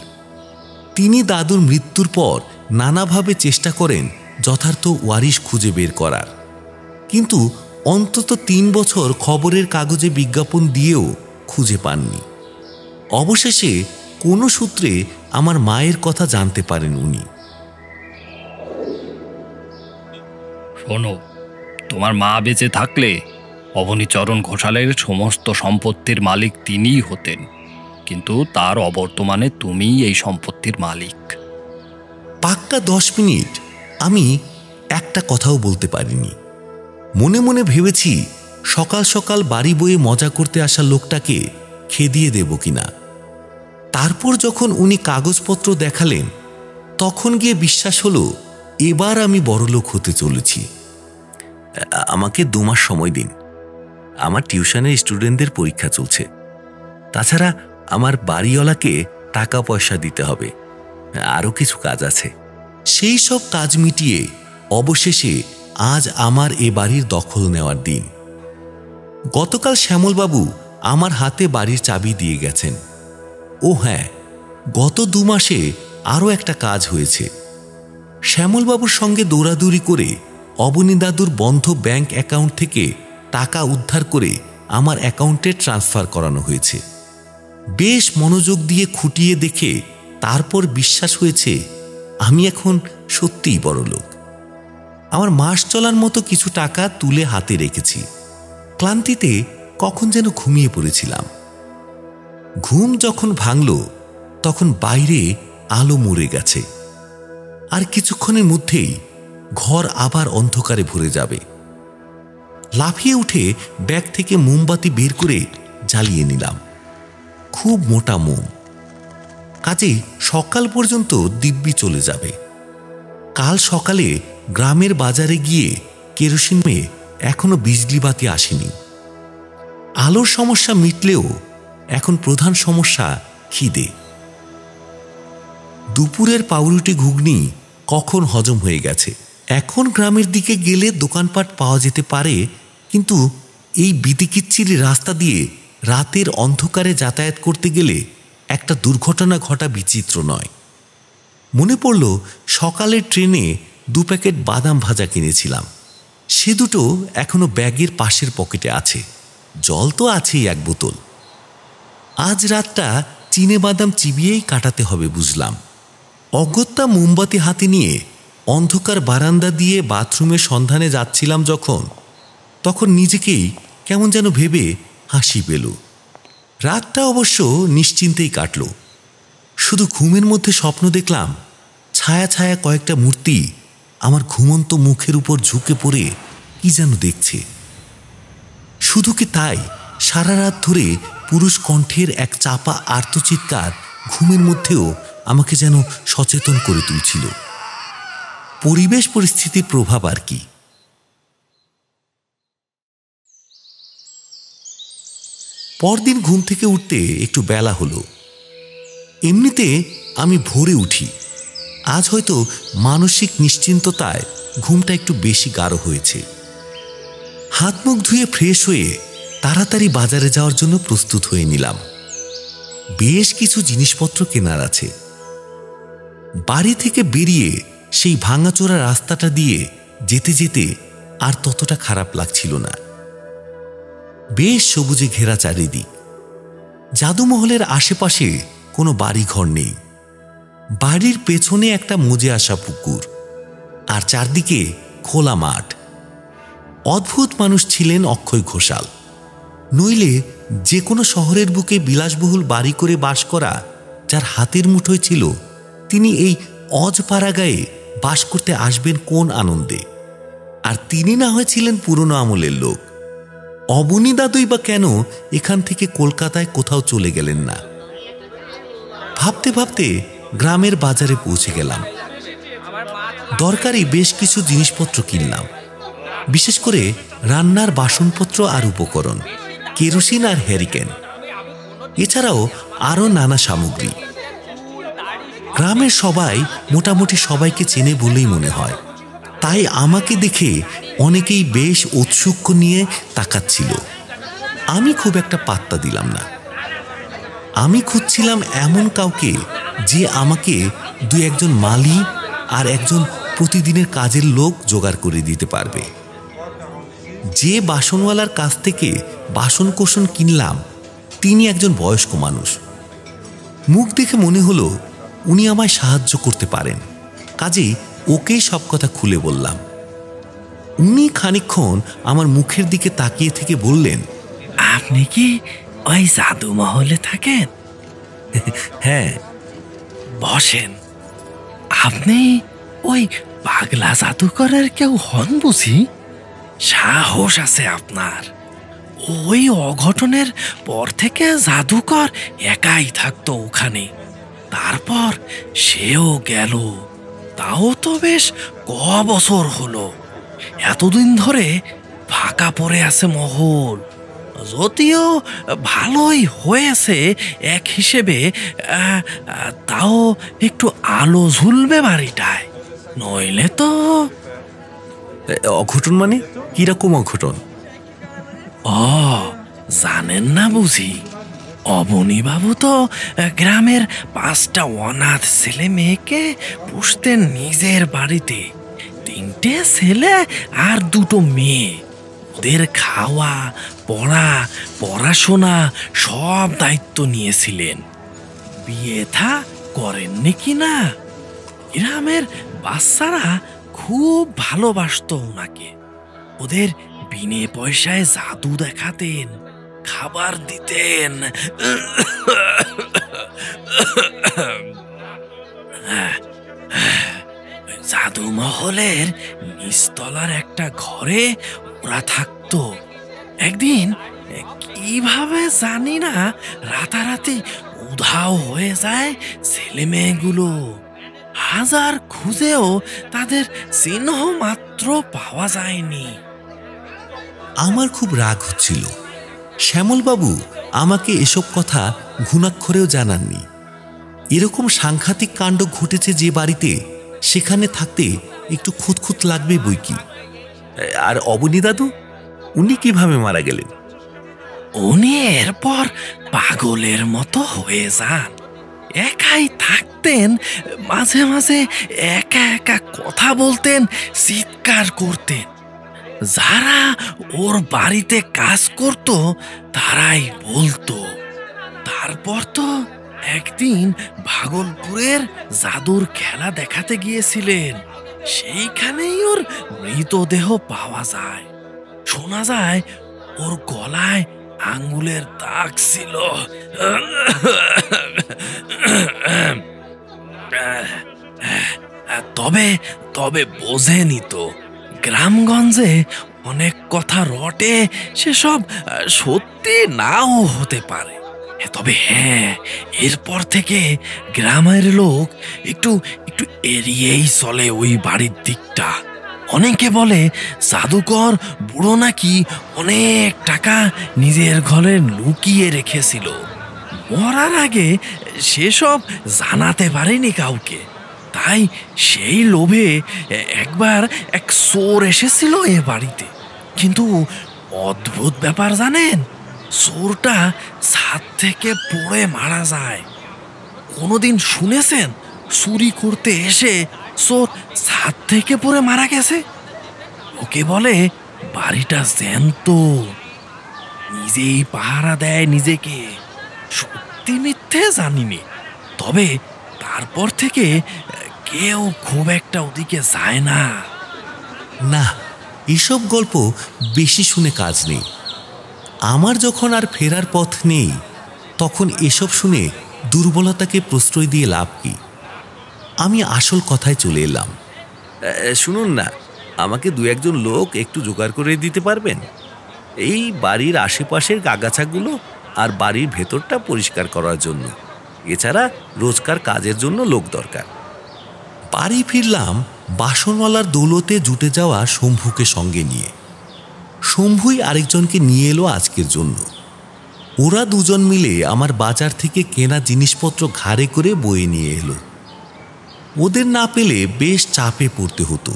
তিনি দাদুর মৃত্যুর পর নানাভাবে চেষ্টা করেন যথার্থ ওয়ারিশ খুঁজে বের করার, কিন্তু অন্তত 3 বছর খবরের কাগজে বিজ্ঞাপন দিয়েও খুঁজে পাননি। অবশেষে কোনো সূত্রে আমার মায়ের কথা জানতে পারেন উনি। শোনো, তোমার মা বেঁচে থাকলে অবনীচরণ ঘোষালের সমস্ত সম্পত্তির মালিক তিনিই হতেন, কিন্তু তার অবর্তমানে তুমিই এই সম্পত্তির মালিক। পাক্কা 10 মিনিট আমি একটা কথাও বলতে পারিনি। মনে মনে ভেবেছি সকাল সকাল বাড়ি বয়ে মজা করতে আসা লোকটাকে খেদিয়ে দেব কিনা। তারপর যখন উনি কাগজপত্র দেখালেন, তখন গিয়ে বিশ্বাস হলো এবার আমি বড়লোক হতে চলেছি। আমাকে 2 মাস সময় দিন, আমার টিউশনের স্টুডেন্টদের পরীক্ষা চলছে। তাছাড়া আমার বাড়িওয়ালাকে টাকা পয়সা দিতে হবে, আরও কিছু কাজ আছে। সেই সব কাজ মিটিয়ে অবশেষে আজ আমার এ বাড়ির দখল নেওয়ার দিন। গতকাল শ্যামলবাবু আমার হাতে বাড়ির চাবি দিয়ে গেছেন। ও হ্যাঁ, গত 2 মাসে আরও একটা কাজ হয়েছে। শ্যামলবাবুর সঙ্গে দৌড়াদৌড়ি করে অবনী দাদুর বন্ধ ব্যাংক অ্যাকাউন্ট থেকে টাকা উদ্ধার করে আমার অ্যাকাউন্টে ট্রান্সফার করানো হয়েছে। বেশ মনোযোগ দিয়ে খুঁটিয়ে দেখে তারপর বিশ্বাস হয়েছে আমি এখন সত্যিই বড়লোক। আমার মাস চলার মতো কিছু টাকা তুলে হাতে রেখেছি। ক্লান্তিতে কখন যেন ঘুমিয়ে পড়েছিলাম। ঘুম যখন ভাঙল তখন বাইরে আলো মরে গেছে, আর কিছুক্ষণের মধ্যেই ঘর আবার অন্ধকারে ভরে যাবে। লাফিয়ে উঠে ব্যাগ থেকে মোমবাতি বের করে জ্বালিয়ে নিলাম। খুব মোটা মোম, কাজেই সকাল পর্যন্ত দিব্যি চলে যাবে। কাল সকালে গ্রামের বাজারে গিয়ে কেরোসিন মেয়ে এখনো বিজলি বাতি আসেনি। আলোর সমস্যা মিটলেও এখন প্রধান সমস্যা খিদে। দুপুরের পাউরুটি ঘুগনি কখন হজম হয়ে গেছে। এখন গ্রামের দিকে গেলে দোকানপাট পাওয়া যেতে পারে, কিন্তু এই বিতিকিচ্ছিরি রাস্তা দিয়ে রাতের অন্ধকারে যাতায়াত করতে গেলে একটা দুর্ঘটনা ঘটা বিচিত্র নয়। মনে পড়ল সকালের ট্রেনে 2 প্যাকেট বাদাম ভাজা কিনেছিলাম, সে দুটো এখনো ব্যাগের পাশের পকেটে আছে। জল তো আছেই 1 বোতল। আজ রাতটা চিনে বাদাম চিবিয়েই কাটাতে হবে বুঝলাম। অগত্যা মোমবাতি হাতে নিয়ে অন্ধকার বারান্দা দিয়ে বাথরুমের সন্ধানে যাচ্ছিলাম যখন, তখন নিজেকেই কেমন যেন ভেবে হাসি পেল। রাতটা অবশ্য নিশ্চিন্তেই কাটল। শুধু ঘুমের মধ্যে স্বপ্ন দেখলাম ছায়া ছায়া কয়েকটা মূর্তি আমার ঘুমন্ত মুখের উপর ঝুঁকে পড়ে কি যেন দেখছে। শুধু কি তাই, সারা রাত ধরে পুরুষ কণ্ঠের এক চাপা আর্তচিৎকার ঘুমের মধ্যেও আমাকে যেন সচেতন করে তুলছিল। পরিবেশ পরিস্থিতির প্রভাব আর কি। পরদিন ঘুম থেকে উঠতে একটু বেলা হলো। এমনিতে আমি ভোরে উঠি, আজ হয়তো মানসিক নিশ্চিন্ততায় ঘুমটা একটু বেশি গাঢ় হয়েছে। হাত মুখ ধুয়ে ফ্রেশ হয়ে তাড়াতাড়ি বাজারে যাওয়ার জন্য প্রস্তুত হয়ে নিলাম। বেশ কিছু জিনিসপত্র কেনার আছে। বাড়ি থেকে বেরিয়ে সেই ভাঙাচোরা রাস্তাটা দিয়ে যেতে যেতে আর ততটা খারাপ লাগছিল না। বেশ সবুজে ঘেরা চারিদিক। জাদুমহলের আশেপাশে কোনো বাড়িঘর নেই। বাড়ির পেছনে একটা মজে আসা পুকুর, আর চারদিকে খোলা মাঠ। অদ্ভুত মানুষ ছিলেন অক্ষয় ঘোষাল, নইলে যে কোনো শহরের বুকে বিলাসবহুল বাড়ি করে বাস করা যার হাতের মুঠোয় ছিল, তিনি এই অজপাড়া গায়ে বাস করতে আসবেন কোন আনন্দে? আর তিনি না হয়েছিলেন পুরনো আমলের লোক। অবনী দাদুই বা কেন এখান থেকে কলকাতায় কোথাও চলে গেলেন না? ভাবতে ভাবতে গ্রামের বাজারে পৌঁছে গেলাম। দরকারি বেশ কিছু জিনিসপত্র কিনলাম, বিশেষ করে রান্নার বাসনপত্র আর উপকরণ, কেরোসিন আর হ্যারিকেন, এছাড়াও আরও নানা সামগ্রী। গ্রামের সবাই মোটামুটি সবাইকে চেনে বলেই মনে হয়, তাই আমাকে দেখে অনেকেই বেশ ঔৎসুক্য নিয়ে তাকাচ্ছিল। আমি খুব একটা পাত্তা দিলাম না। আমি খুঁজছিলাম এমন কাউকে যে আমাকে 2-1 মালি আর একজন প্রতিদিনের কাজের লোক জোগাড় করে দিতে পারবে। যে বাসনওয়ালার কাছ থেকে বাসন কোসন কিনলাম তিনি একজন বয়স্ক মানুষ। মুখ দেখে মনে হলো উনি আমায় সাহায্য করতে পারেন, কাজেই ওকেই সব কথা খুলে বললাম। উনি খানিকক্ষণ আমার মুখের দিকে তাকিয়ে থেকে বললেন, আপনি কি ওই জাদু মহলে থাকেন? হ্যাঁ। বসেন। আপনি ওই পাগলা জাদুকরের কেউ হন বুঝি? সাহস আছে আপনার। ওই অঘটনের পর থেকে জাদুকর একাই থাকতো ওখানে, তারপর সেও গেল। তাও তো বেশ ক বছর হলো। এতদিন ধরে ফাঁকা পড়ে আছে মহল। যদিও ভালোই হয়েছে এক হিসেবে, তাও একটু আলো ঝুলবে বাড়িটায়, নইলে তো। অঘটন মানে কিরকম অঘটন? ও, জানেন না বুঝি? অবনীবাবু তো গ্রামের 5টা অনাথ ছেলে মেয়েকে পুষতেন নিজের বাড়িতে। 3টে ছেলে আর 2টো মেয়ে। ওদের খাওয়া, পড়াশোনা সব দায়িত্ব নিয়েছিলেন। বিয়ে থা করেননি কি না? গ্রামের বাচ্চারা খুব ভালোবাসতো ওনাকে। ওদের বিনে পয়সায় জাদু দেখাতেন, খাবার দিতেন। জাদু মহলের নিচতলার একটা ঘরে ওরা থাকতো। একদিন কিভাবে জানি না রাতারাতি উধাও হয়ে যায় ছেলে মেয়েগুলো। হাজার খুঁজেও তাদের চিহ্ন মাত্র পাওয়া যায়নি। আমার খুব রাগ হচ্ছিল। শ্যামলবাবু আমাকে এসব কথা ঘুণাক্ষরেও জানাননি। এরকম সাংঘাতিক কাণ্ড ঘটেছে যে বাড়িতে, সেখানে থাকতে একটু খুঁতখুত লাগবে বই কি। আর অবনী দাদু, উনি কিভাবে মারা গেলেন? উনি এরপর পাগলের মতো হয়ে যান। একাই থাকতেন, মাঝে মাঝে একা একা কথা বলতেন, চিৎকার করতেন। যারা ওর বাড়িতে কাজ করত তারাই বলতো। তারপর তো একদিন ভাগলপুরের জাদুর খেলা দেখাতে গিয়েছিলেন। সেইখানেই ওর মৃতদেহ পাওয়া যায়। শোনা যায় ওর গলায় আঙ্গুলের দাগ ছিল। তবে তবে বোঝেনি তো, গ্রামগঞ্জে অনেক কথা রটে, সেসব সত্যি নাও হতে পারে। তবে হ্যাঁ, এরপর থেকে গ্রামের লোক একটু একটু এড়িয়েই চলে ওই বাড়ির দিকটা। অনেকে বলে জাদুকর বুড়ো নাকি অনেক টাকা নিজের ঘরে লুকিয়ে রেখেছিল। মরার আগে সেসব জানাতে পারেনি কাউকে। তাই সেই লোভে একবার এক চোর এসেছিল এ বাড়িতে। কিন্তু অদ্ভুত ব্যাপার জানেন, চোরটা ছাদ থেকে পড়ে মারা যায়। কোনোদিন শুনেছেন চুরি করতে এসে চোর ছাদ থেকে পড়ে মারা গেছে? ওকে বলে বাড়িটা জ্যান্ত, নিজেই পাহারা দেয় নিজেকে। সত্যি মিথ্যে জানিনি, তবে তারপর থেকে কেউ খুব একটা ওদিকে যায় না। না, এসব গল্প বেশি শুনে কাজ নেই। আমার যখন আর ফেরার পথ নেই, তখন এসব শুনে দুর্বলতাকে প্রশ্রয় দিয়ে লাভ কি? আমি আসল কথায় চলে এলাম। শুনুন না, আমাকে 2-1 জন লোক একটু জোগাড় করে দিতে পারবেন? এই বাড়ির আশেপাশের আগাছাগুলো আর বাড়ির ভেতরটা পরিষ্কার করার জন্য। এছাড়া রোজকার কাজের জন্য লোক দরকার। বাড়ি ফিরলাম বাসনওয়ালার দৌলতে জুটে যাওয়া শম্ভুকে সঙ্গে নিয়ে। শম্ভুই আরেকজনকে নিয়ে এলো আজকের জন্য। ওরা 2 জন মিলে আমার বাজার থেকে কেনা জিনিসপত্র ঘাড়ে করে বয়ে নিয়ে এলো। ওদের না পেলে বেশ চাপে পড়তে হতো।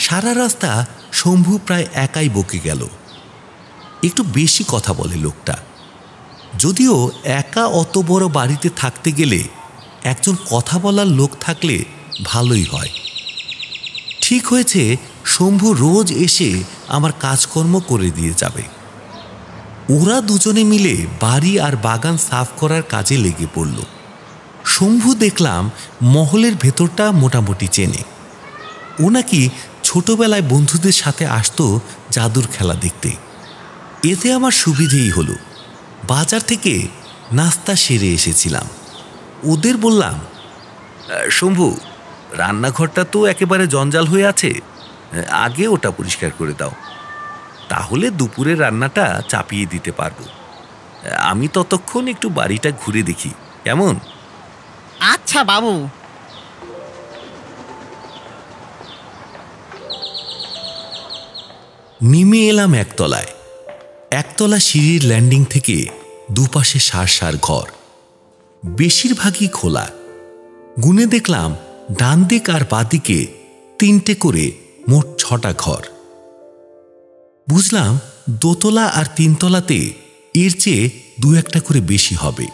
সারা রাস্তা শম্ভু প্রায় একাই বকে গেল। একটু বেশি কথা বলে লোকটা। যদিও একা অত বড় বাড়িতে থাকতে গেলে একজন কথা বলার লোক থাকলে ভালোই হয়। ঠিক হয়েছে, শম্ভু রোজ এসে আমার কাজকর্ম করে দিয়ে যাবে। ওরা 2 জনে মিলে বাড়ি আর বাগান সাফ করার কাজে লেগে পড়ল। শম্ভু দেখলাম মহলের ভেতরটা মোটামুটি চেনে। ও নাকি ছোটবেলায় বন্ধুদের সাথে আসতো জাদুর খেলা দেখতে। এতে আমার সুবিধেই হলো। বাজার থেকে নাস্তা সেরে এসেছিলাম। ওদের বললাম, শম্ভু, রান্নাঘরটা তো একেবারে জঞ্জাল হয়ে আছে, আগে ওটা পরিষ্কার করে দাও, তাহলে দুপুরের রান্নাটা চাপিয়ে দিতে পারবো। আমি ততক্ষণ একটু বাড়িটা ঘুরে দেখি, কেমন? আচ্ছা বাবু। নেমে এলাম একতলায়। একতলা সিঁড়ির ল্যান্ডিং থেকে দুপাশে সার সার ঘর, বেশিরভাগই খোলা। গুনে দেখলাম ডান দিক আর বাদিকে 3টে করে মোট 6টা ঘর। বুঝলাম দোতলা আর 3তলাতে এর চেয়ে 2-1টা করে বেশি হবে।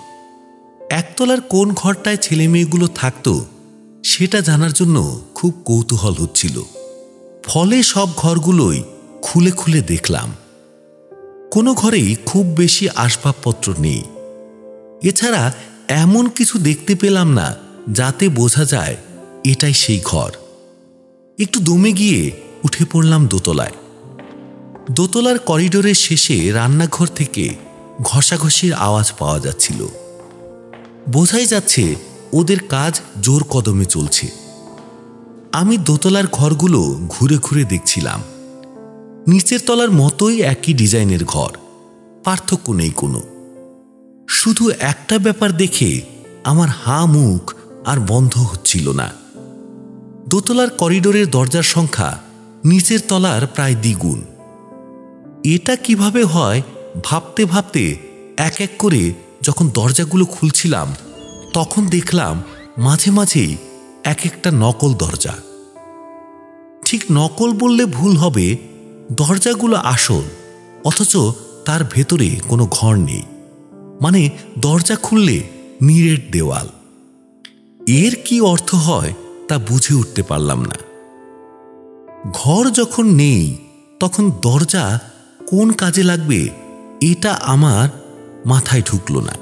একতলার কোন ঘরটায় ছেলে মেয়েগুলো থাকতো সেটা জানার জন্য খুব কৌতূহল হচ্ছিল। ফলে সব ঘরগুলোই খুলে খুলে দেখলাম। কোনো ঘরেই খুব বেশি আসবাবপত্র নেই। এছাড়া এমন কিছু দেখতে পেলাম না যাতে বোঝা যায় এটাই সেই ঘর। একটু দমে গিয়ে উঠে পড়লাম দোতলায়। দোতলার করিডোরের শেষে রান্নাঘর থেকে ঘষাঘষির আওয়াজ পাওয়া যাচ্ছিল। বোঝাই যাচ্ছে ওদের কাজ জোর কদমে চলছে। আমি দোতলার ঘরগুলো ঘুরে ঘুরে দেখছিলাম। নিচের তলার মতোই একই ডিজাইনের ঘর, পার্থক্য নেই কোনো। শুধু একটা ব্যাপার দেখে আমার হাঁ মুখ আর বন্ধ হচ্ছিল না। দোতলার করিডোরের দরজার সংখ্যা নিচের তলার প্রায় দ্বিগুণ। এটা কিভাবে হয় ভাবতে ভাবতে এক এক করে যখন দরজাগুলো খুলছিলাম তখন দেখলাম মাঝে মাঝেই এক একটা নকল দরজা। ঠিক নকল বললে ভুল হবে, দরজাগুলো আসল, অথচ তার ভেতরে কোনো ঘর নেই। মানে দরজা খুললে নিরেট দেওয়াল। এর কি অর্থ হয় তা বুঝে উঠতে পারলাম না। ঘর যখন নেই তখন দরজা কোন কাজে লাগবে এটা আমার মাথায় ঢুকল না।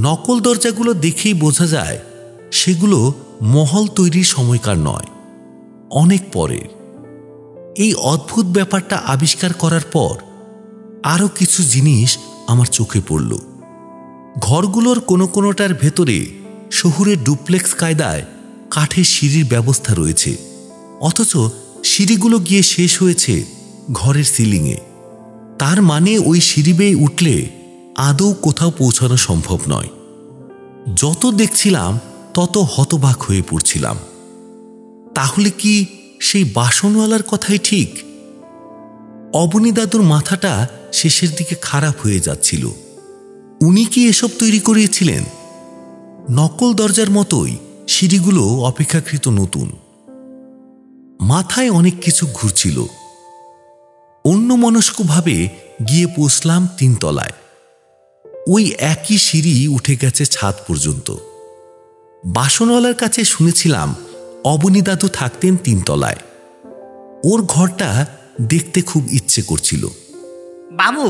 নকল দরজাগুলো দেখেই বোঝা যায় সেগুলো মহল তৈরির সময়কার নয়, অনেক পরে। এই অদ্ভুত ব্যাপারটা আবিষ্কার করার পর আরও কিছু জিনিস আমার চোখে পড়ল। ঘরগুলোর কোনো কোনোটার ভেতরে শহুরের ডুপ্লেক্স কায়দায় কাঠের সিঁড়ির ব্যবস্থা রয়েছে, অথচ সিঁড়িগুলো গিয়ে শেষ হয়েছে ঘরের সিলিংয়ে। তার মানে ওই সিঁড়ি বেয়ে উঠলে আদৌ কোথাও পৌঁছানো সম্ভব নয়। যত দেখছিলাম তত হতবাক হয়ে পড়ছিলাম। তাহলে কি সেই বাসনওয়ালার কথাই ঠিক? অবনী দাদুর মাথাটা শেষের দিকে খারাপ হয়ে যাচ্ছিল। উনি কি এসব তৈরি করিয়েছিলেন? নকল দরজার মতোই সিঁড়িগুলো অপেক্ষাকৃত নতুন। মাথায় অনেক কিছু ঘুরছিল। অন্যমনস্কভাবে গিয়ে পৌঁছলাম 3তলায়। ওই একই সিঁড়ি উঠে গেছে ছাদ পর্যন্ত। বাসনওয়ালার কাছে শুনেছিলাম অবনী দাদু থাকতেন 3তলায়। ওর ঘরটা দেখতে খুব ইচ্ছে করছিল। বাবু,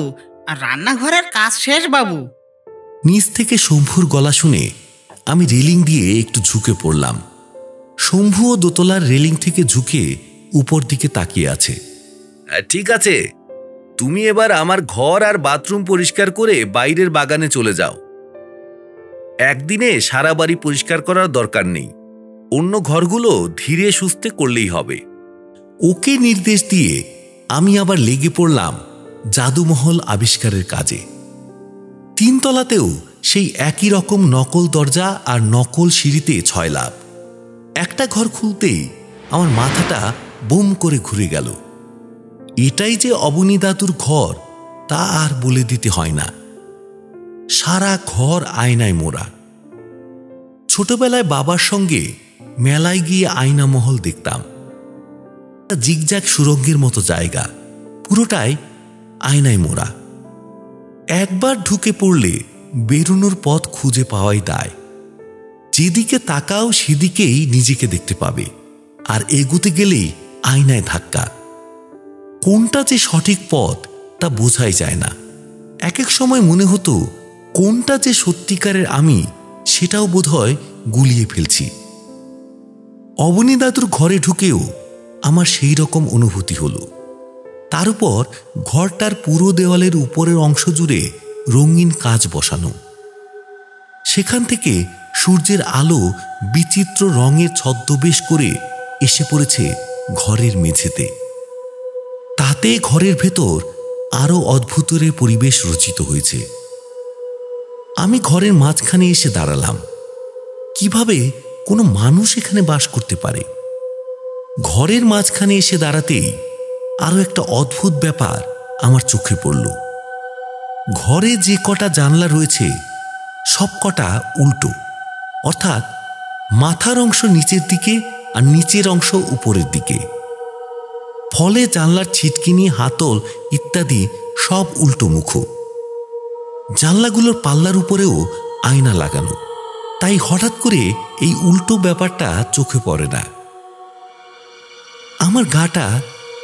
রান্নাঘরের কাজ শেষ বাবু। নিচ থেকে শম্ভুর গলা শুনে আমি রেলিং দিয়ে একটু ঝুঁকে পড়লাম। শম্ভুও দোতলার রেলিং থেকে ঝুঁকে উপর দিকে তাকিয়ে আছে। ঠিক আছে, তুমি এবার আমার ঘর আর বাথরুম পরিষ্কার করে বাইরের বাগানে চলে যাও। একদিনে সারা বাড়ি পরিষ্কার করার দরকার নেই, অন্য ঘরগুলো ধীরে সুস্থে করলেই হবে। ওকে নির্দেশ দিয়ে আমি আবার লেগে পড়লাম জাদুমহল আবিষ্কারের কাজে। 3তলাতেও সেই একই রকম নকল দরজা আর নকল সিঁড়িতে 6 লাফ। একটা ঘর খুলতেই আমার মাথাটা বুম করে ঘুরে গেল। এটাই যে অবনী দাদুর ঘর তা আর বলে দিতে হয় না। সারা ঘর আয়নায় মোড়া। ছোটবেলায় বাবার সঙ্গে মেলায় গিয়ে আয়না মহল দেখতাম। জিগজ্যাগ সুরঙ্গের মতো জায়গা, পুরোটাই আয়নায় মোড়া। একবার ঢুকে পড়লে বেরোনোর পথ খুঁজে পাওয়াই দায়। যেদিকে তাকাও সেদিকেই নিজেকে দেখতে পাবে, আর এগুতে গেলেই আয়নায় ধাক্কা। কোনটা যে সঠিক পথ তা বোঝাই যায় না। এক এক সময় মনে হতো কোনটা যে সত্যিকারের আমি সেটাও বোধহয় গুলিয়ে ফেলছি। অবনী দাদুর ঘরে ঢুকেও আমার সেই রকম অনুভূতি হলো। তার উপর ঘরটার পুরো দেওয়ালের উপরের অংশ জুড়ে রঙিন কাচ বসানো। সেখান থেকে সূর্যের আলো বিচিত্র রঙের ছদ্মবেশ করে এসে পড়েছে ঘরের মেঝেতে। তাতে ঘরের ভেতর আরো অদ্ভুতরে পরিবেশ রচিত হয়েছে। আমি ঘরের মাঝখানে এসে দাঁড়ালাম। কিভাবে কোনো মানুষ এখানে বাস করতে পারে? ঘরের মাঝখানে এসে দাঁড়াতেই আরো একটা অদ্ভুত ব্যাপার আমার চোখে পড়ল। ঘরে যে কটা জানলা রয়েছে সব কটা উল্টো, অর্থাৎ মাথার অংশ নিচের দিকে আর নিচের অংশ উপরের দিকে। ফলে জানলার ছিটকিনি, হাতল ইত্যাদি সব উল্টো মুখ। জানলাগুলোর পাল্লার উপরেও আয়না লাগানো, তাই হঠাৎ করে এই উল্টো ব্যাপারটা চোখে পড়ে না। আমার গাটা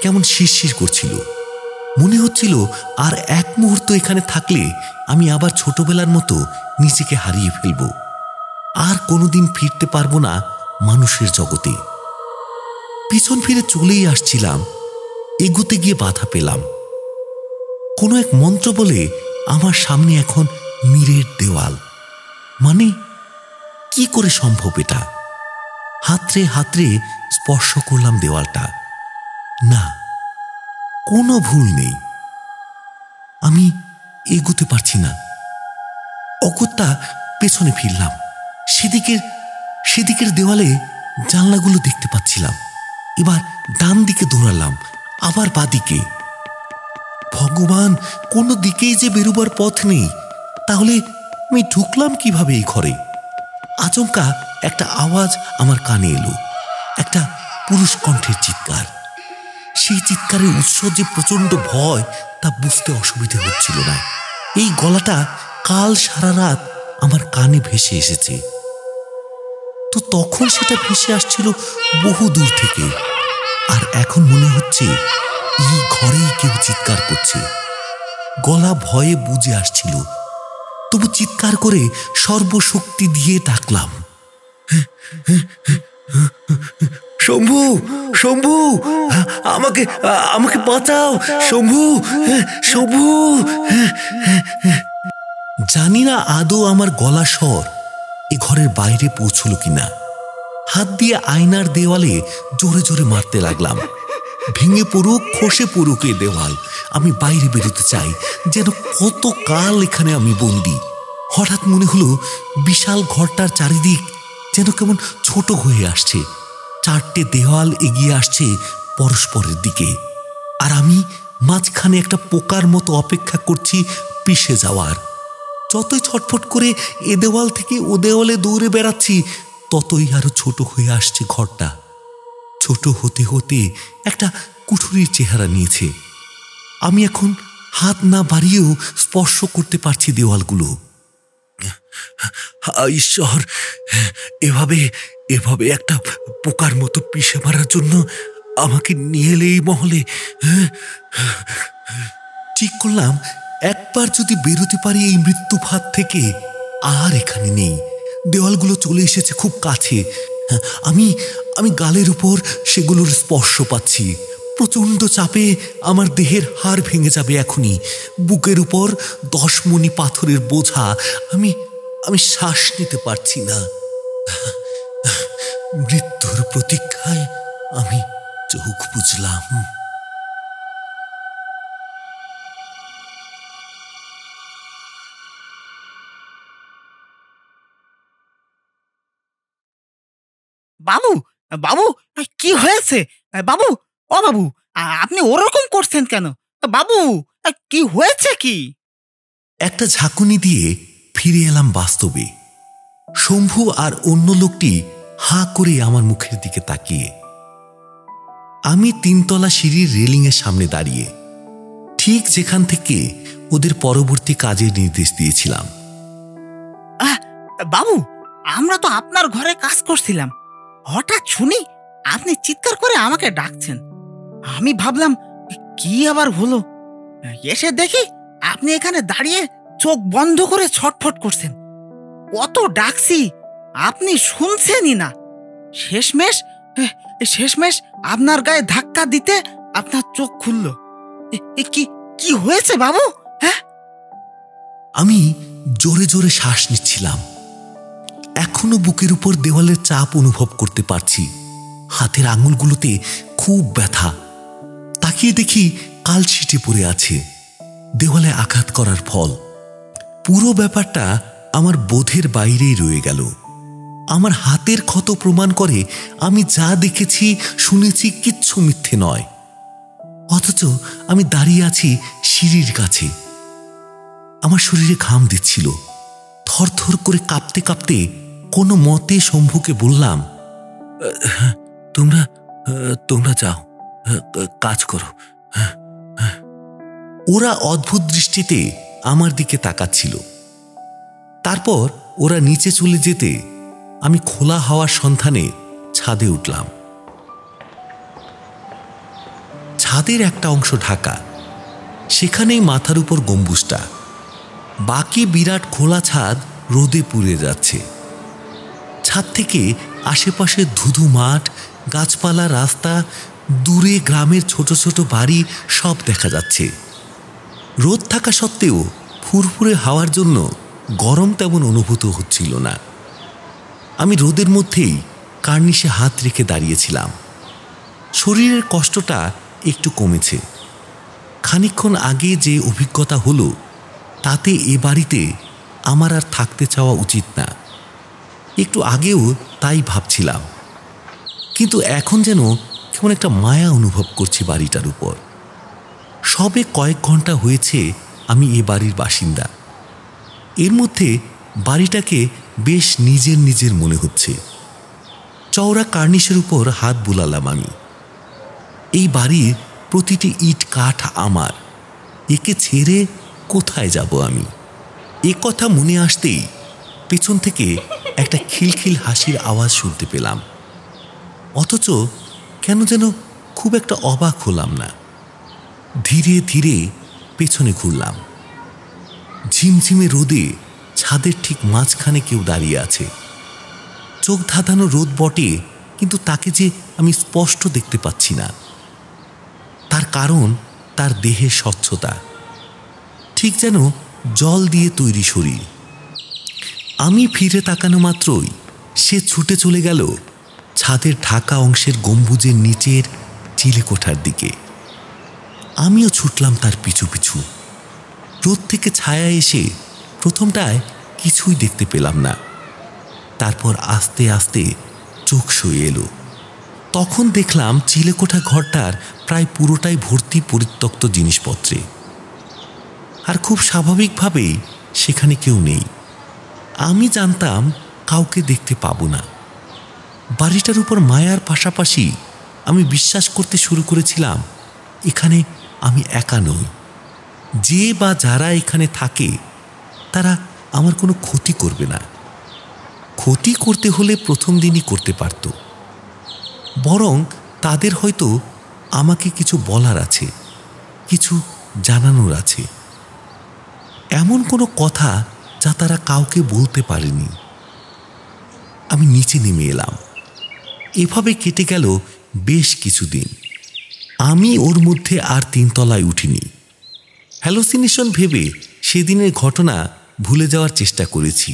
কেমন শিরশির করছিল। মনে হচ্ছিল আর এক মুহূর্ত এখানে থাকলে আমি আবার ছোটবেলার মতো নিজেকে হারিয়ে ফেলব, আর কোনোদিন ফিরতে পারবো না মানুষের জগতে। পিছন ফিরে চলেই আসছিলাম, এগুতে গিয়ে বাধা পেলাম। কোনো এক মন্ত্র বলে আমার সামনে এখন নিরেট দেওয়াল। মানে কি করে সম্ভব এটা? হাতড়ে হাতড়ে স্পর্শ করলাম দেওয়ালটা। না, কোনো ভুল নেই, আমি এগোতে পারছি না। অগত্যা পেছনে ফিরলাম। সেদিকের দেওয়ালে জানলাগুলো দেখতে পাচ্ছিলাম। এবার ডান দিকে দৌড়ালাম, আবার বাদিকে। ভগবান, কোনো দিকেই যে বেরোবার পথ নেই। তাহলে আমি ঢুকলাম কিভাবে এই ঘরে? আচমকা একটা আওয়াজ আমার কানে এলো, একটা পুরুষ কণ্ঠের চিৎকার। সেই চিৎকারের উৎস যে প্রচন্ড ভয় তা বুঝতে অসুবিধে হচ্ছিল না। এই গলাটা কাল সারা রাত আমার কানে ভেসে এসেছে, তো তখন সেটা ভেসে আসছিল বহু দূর থেকে। আর এখন মনে হচ্ছে এই ঘরেই কেউ চিৎকার করছে। গলা ভয়ে বুঝে আসছিল, তবু চিৎকার করে সর্বশক্তি দিয়ে ডাকলাম, শম্ভু, শম্ভু, আমাকে আমাকে বাঁচাও, শম্ভু, শম্ভু। জানি না আদৌ আমার গলা স্বর এ ঘরের বাইরে পৌঁছলো কিনা। হাত দিয়ে আয়নার দেওয়ালে জোরে জোরে মারতে লাগলাম। ভেঙে পড়ুক, খসে পড়ুক এ দেওয়াল, আমি বাইরে বেরোতে চাই, যেন কত কাল এখানে আমি বন্দি। হঠাৎ মনে হলো বিশাল ঘরটার চারিদিক যেন কেমন ছোট হয়ে আসছে। চারটে দেওয়াল এগিয়ে আসছে পরস্পরের দিকে, আর আমি মাঝখানে একটা পোকার মতো অপেক্ষা করছি পিষে যাওয়ার। যতই ছটফট করে এ দেওয়াল থেকে ও দেওয়ালে দৌড়ে বেড়াচ্ছি, ততই আরো ছোট হয়ে আসছে ঘরটা। ছোট হতে হতে একটা কুঠুরির চেহারা নিয়েছে। আমি এখন হাত না বাড়িয়েও স্পর্শ করতে পারছি দেওয়ালগুলো। ঈশ্বর, এভাবে এভাবে একটা পোকার মতো পিষে মারার জন্য আমাকে নিয়ে এলে এই মহলে। ঠিক করলাম, একবার যদি বেরোতে পারি এই মৃত্যু ফাঁদ থেকে, আর এখানে নেই। দেওয়ালগুলো চলে এসেছে খুব কাছে। আমি আমি গালের উপর সেগুলোর স্পর্শ পাচ্ছি। প্রচন্ড চাপে আমার দেহের হাড় ভেঙে যাবে এখনই। বুকের উপর 10 মণি পাথরের বোঝা। আমি আমি শ্বাস নিতে পারছি না। মৃত্যুর প্রতীক্ষায় আমি চোখ বুঝলাম। বাবু, বাবু, কি হয়েছে বাবু? ও বাবু, আপনি ওরকম করছেন কেন বাবু? কি হয়েছে কি? একটা ঝাঁকুনি দিয়ে ফিরে এলাম বাস্তবে। শম্ভু আর অন্য লোকটি হাঁ করে আমার মুখের দিকে তাকিয়ে। আমি 3 তলা সিঁড়ির রেলিংয়ের সামনে দাঁড়িয়ে, ঠিক যেখান থেকে ওদের পরবর্তী কাজের নির্দেশ দিয়েছিলাম। বাবু, আমরা তো আপনার ঘরে কাজ করছিলাম। হঠাৎ শুনি আপনি চিৎকার করে আমাকে ডাকছেন। আমি ভাবলাম কি আবার হলো। এসে দেখি আপনি এখানে দাঁড়িয়ে চোখ বন্ধ করে ছটফট করছেন। কত ডাকছি, আপনি শুনছেনই না। শেষমেশ আপনার গায়ে ধাক্কা দিতে আপনার চোখ খুলল। কি হয়েছে বাবু? হ্যাঁ, আমি জোরে জোরে শ্বাস নিচ্ছিলাম। এখনো বুকের উপর দেওয়ালের চাপ অনুভব করতে পারছি। হাতের আঙুলগুলোতে খুব ব্যথা। তাকিয়ে দেখি কালছিটে পড়ে আছে, দেওয়ালে আঘাত করার ফল। পুরো ব্যাপারটা আমার বোধের বাইরেই রয়ে গেল। আমার হাতের ক্ষত প্রমাণ করে আমি যা দেখেছি শুনেছি কিচ্ছু মিথ্যে নয়। অথচ আমি দাঁড়িয়ে আছি সিঁড়ির কাছে। আমার শরীরে ঘাম দিচ্ছিল। থরথর করে কাঁপতে কাঁপতে কোনো মতে শম্ভুকে বললাম, তোমরা তোমরা যাও, কাজ করো। ওরা অদ্ভুত দৃষ্টিতে আমার দিকে তাকাচ্ছিল। তারপর ওরা নিচে চলে যেতে আমি খোলা হাওয়ার সন্ধানে ছাদে উঠলাম। ছাদের একটা অংশ ঢাকা, সেখানেই মাথার উপর গম্বুজটা। বাকি বিরাট খোলা ছাদ রোদে পুড়ে যাচ্ছে। ছাদ থেকে আশেপাশে ধুধু মাঠ, গাছপালা, রাস্তা, দূরে গ্রামের ছোট ছোট বাড়ি সব দেখা যাচ্ছে। রোদ থাকা সত্ত্বেও ফুরফুরে হাওয়ার জন্য গরম তেমন অনুভূত হচ্ছিল না। আমি রোদের মধ্যেই কার্নিশে হাত রেখে দাঁড়িয়েছিলাম। শরীরের কষ্টটা একটু কমেছে। খানিকক্ষণ আগে যে অভিজ্ঞতা হলো তাতে এ বাড়িতে আমার আর থাকতে চাওয়া উচিত না। একটু আগেও তাই ভাবছিলাম, কিন্তু এখন যেন কেমন একটা মায়া অনুভব করছি বাড়িটার উপর। সবে কয়েক ঘন্টা হয়েছে আমি এ বাড়ির বাসিন্দা। এর মধ্যে বাড়িটাকে বেশ নিজের নিজের মনে হচ্ছে। চওড়া কার্নিশের উপর হাত বুলালাম আমি। এই বাড়ির প্রতিটি ইট কাঠ আমার। একে ছেড়ে কোথায় যাব আমি? এ কথা মনে আসতেই পেছন থেকে একটা খিলখিল হাসির আওয়াজ শুনতে পেলাম। অথচ কেন যেন খুব একটা অবাক হলাম না। ধীরে ধীরে পেছনে ঘুরলাম। ঝিমঝিমে রোদে ছাদের ঠিক মাঝখানে কেউ দাঁড়িয়ে আছে। চোখ ধাঁধানো রোদ বটে, কিন্তু তাকে যে আমি স্পষ্ট দেখতে পাচ্ছি না। তার কারণ তার দেহের স্বচ্ছতা, ঠিক যেন জল দিয়ে তৈরি শরীর। আমি ফিরে তাকানো মাত্রই সে ছুটে চলে গেল ছাদের ঢাকা অংশের গম্বুজের নিচের চিলেকোঠার দিকে। আমিও ছুটলাম তার পিছু পিছু। রোদ থেকে ছায়া এসে প্রথমটায় কিছুই দেখতে পেলাম না। তারপর আস্তে আস্তে চোখ সয়ে এলো। তখন দেখলাম চিলেকোঠা ঘরটার প্রায় পুরোটাই ভর্তি পরিত্যক্ত জিনিসপত্রে। আর খুব স্বাভাবিকভাবেই সেখানে কেউ নেই। আমি জানতাম কাউকে দেখতে পাবো না। বাড়িটার উপর মায়ার পাশাপাশি আমি বিশ্বাস করতে শুরু করেছিলাম এখানে আমি একা নই। যে বা যারা এখানে থাকে তারা আমার কোনো ক্ষতি করবে না। ক্ষতি করতে হলে প্রথম দিনই করতে পারত। বরং তাদের হয়তো আমাকে কিছু বলার আছে, কিছু জানানোর আছে, এমন কোনো কথা যা তারা কাউকে বলতে পারেনি। আমি নিচে নেমে এলাম। এভাবে কেটে গেল বেশ কিছুদিন। আমি ওর মধ্যে আর 3 তলায় উঠিনি। হ্যালোসিনেশন ভেবে সেদিনের ঘটনা ভুলে যাওয়ার চেষ্টা করেছি।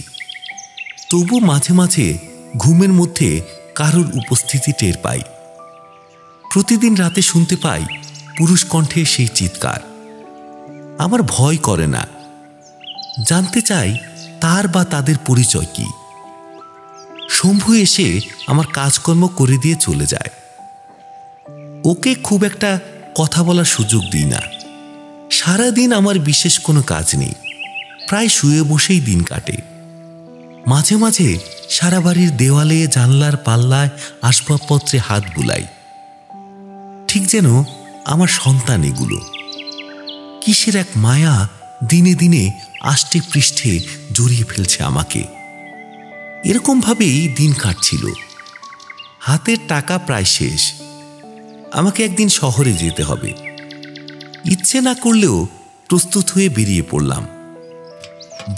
তবু মাঝে মাঝে ঘুমের মধ্যে কারোর উপস্থিতি টের পাই। প্রতিদিন রাতে শুনতে পাই পুরুষ কণ্ঠে সেই চিৎকার। আমার ভয় করে না। জানতে চাই তার বা তাদের পরিচয় কি। শম্ভু এসে আমার কাজকর্ম করে দিয়ে চলে যায়। ওকে খুব একটা কথা বলার সুযোগ দিই না। সারাদিন আমার বিশেষ কোনো কাজ নেই। প্রায় শুয়ে বসেই দিন কাটে। মাঝে মাঝে সারা বাড়ির দেওয়ালে, জানলার পাল্লায়, আসবাবপত্রে হাত বুলাই। ঠিক যেন আমার সন্তান এগুলো। কিসের এক মায়া দিনে দিনে আষ্টে পৃষ্ঠে জড়িয়ে ফেলছে আমাকে। এরকমভাবেই দিন কাটছিল। হাতের টাকা প্রায় শেষ। আমাকে একদিন শহরে যেতে হবে। ইচ্ছে না করলেও প্রস্তুত হয়ে বেরিয়ে পড়লাম।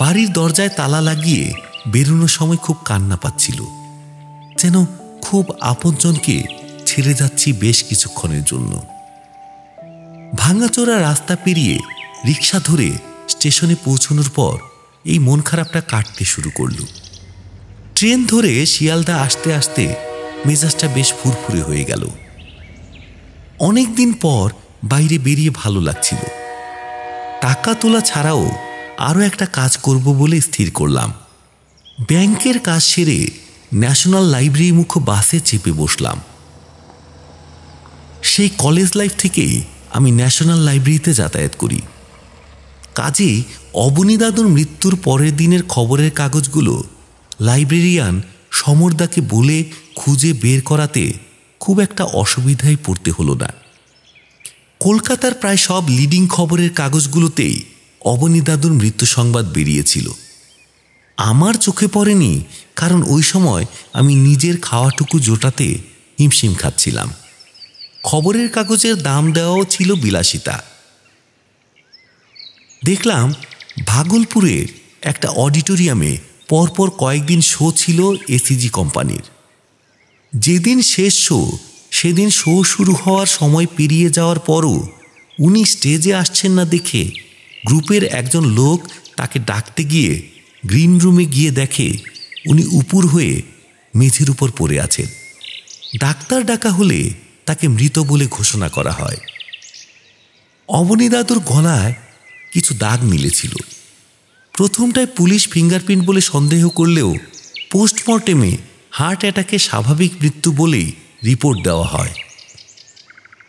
বাড়ির দরজায় তালা লাগিয়ে বেরোনোর সময় খুব কান্না পাচ্ছিল, যেন খুব আপনজনকে ছেড়ে যাচ্ছি বেশ কিছুক্ষণের জন্য। ভাঙাচোরা রাস্তা পেরিয়ে রিক্সা ধরে স্টেশনে পৌঁছানোর পর এই মন খারাপটা কাটতে শুরু করল। ট্রেন ধরে শিয়ালদা আসতে আসতে মেজাজটা বেশ ফুরফুরে হয়ে গেল। অনেকদিন পর বাইরে বেরিয়ে ভালো লাগছিল। টাকা তোলা ছাড়াও আরও একটা কাজ করব বলে স্থির করলাম। ব্যাংকের কাজ সেরে ন্যাশনাল লাইব্রেরি মুখ বাসে চেপে বসলাম। সেই কলেজ লাইফ থেকেই আমি ন্যাশনাল লাইব্রেরিতে যাতায়াত করি। কাজেই অবনী দাদুর মৃত্যুর পরের দিনের খবরের কাগজগুলো লাইব্রেরিয়ান সমরদাকে বলে খুঁজে বের করাতে খুব একটা অসুবিধায় পড়তে হলো না। কলকাতার প্রায় সব লিডিং খবরের কাগজগুলোতেই অবনী দাদুর মৃত্যু সংবাদ বেরিয়েছিল। আমার চোখে পড়েনি, কারণ ওই সময় আমি নিজের খাওয়াটুকু জোটাতে হিমশিম খাচ্ছিলাম। খবরের কাগজের দাম দেওয়াও ছিল বিলাসিতা। দেখলাম ভাগলপুরের একটা অডিটোরিয়ামে পরপর কয়েকদিন শো ছিল এসিজি কোম্পানির। যেদিন শেষ শো, সেদিন শো শুরু হওয়ার সময় পেরিয়ে যাওয়ার পরও উনি স্টেজে আসছেন না দেখে গ্রুপের একজন লোক তাকে ডাকতে গিয়ে গ্রিন রুমে গিয়ে দেখে উনি উপুর হয়ে মেঝের উপর পড়ে আছেন। ডাক্তার ডাকা হলে তাকে মৃত বলে ঘোষণা করা হয়। অবনী দাদুর গলায় কিছু দাগ মিলেছিল। প্রথমটায় পুলিশ ফিঙ্গারপ্রিন্ট বলে সন্দেহ করলেও পোস্টমর্টেমে হার্ট অ্যাটাকে স্বাভাবিক মৃত্যু বলেই রিপোর্ট দেওয়া হয়।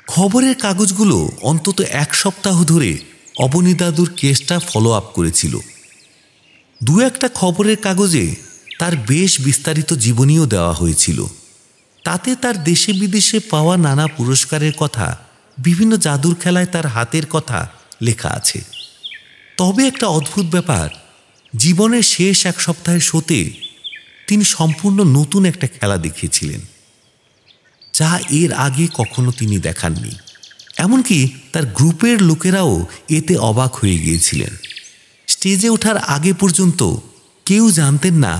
খবরের কাগজগুলো অন্তত 1 সপ্তাহ ধরে অবনী দাদুর কেসটা ফলো আপ করেছিল। 2-1টা খবরের কাগজে তার বেশ বিস্তারিত জীবনীও দেওয়া হয়েছিল। তাতে তার দেশে বিদেশে পাওয়া নানা পুরস্কারের কথা, বিভিন্ন জাদুর খেলায় তার হাতের কথা লেখা আছে। তবে একটা অদ্ভুত ব্যাপার, জীবনের শেষ 1 সপ্তাহের শোতে তিনি সম্পূর্ণ নতুন একটা খেলা দেখিয়েছিলেন, যা এর আগে কখনো তিনি দেখাননি। এমনকি তার গ্রুপের লোকেরাও এতে অবাক হয়ে গিয়েছিলেন। স্টেজে ওঠার আগে পর্যন্ত কেউ জানতেন না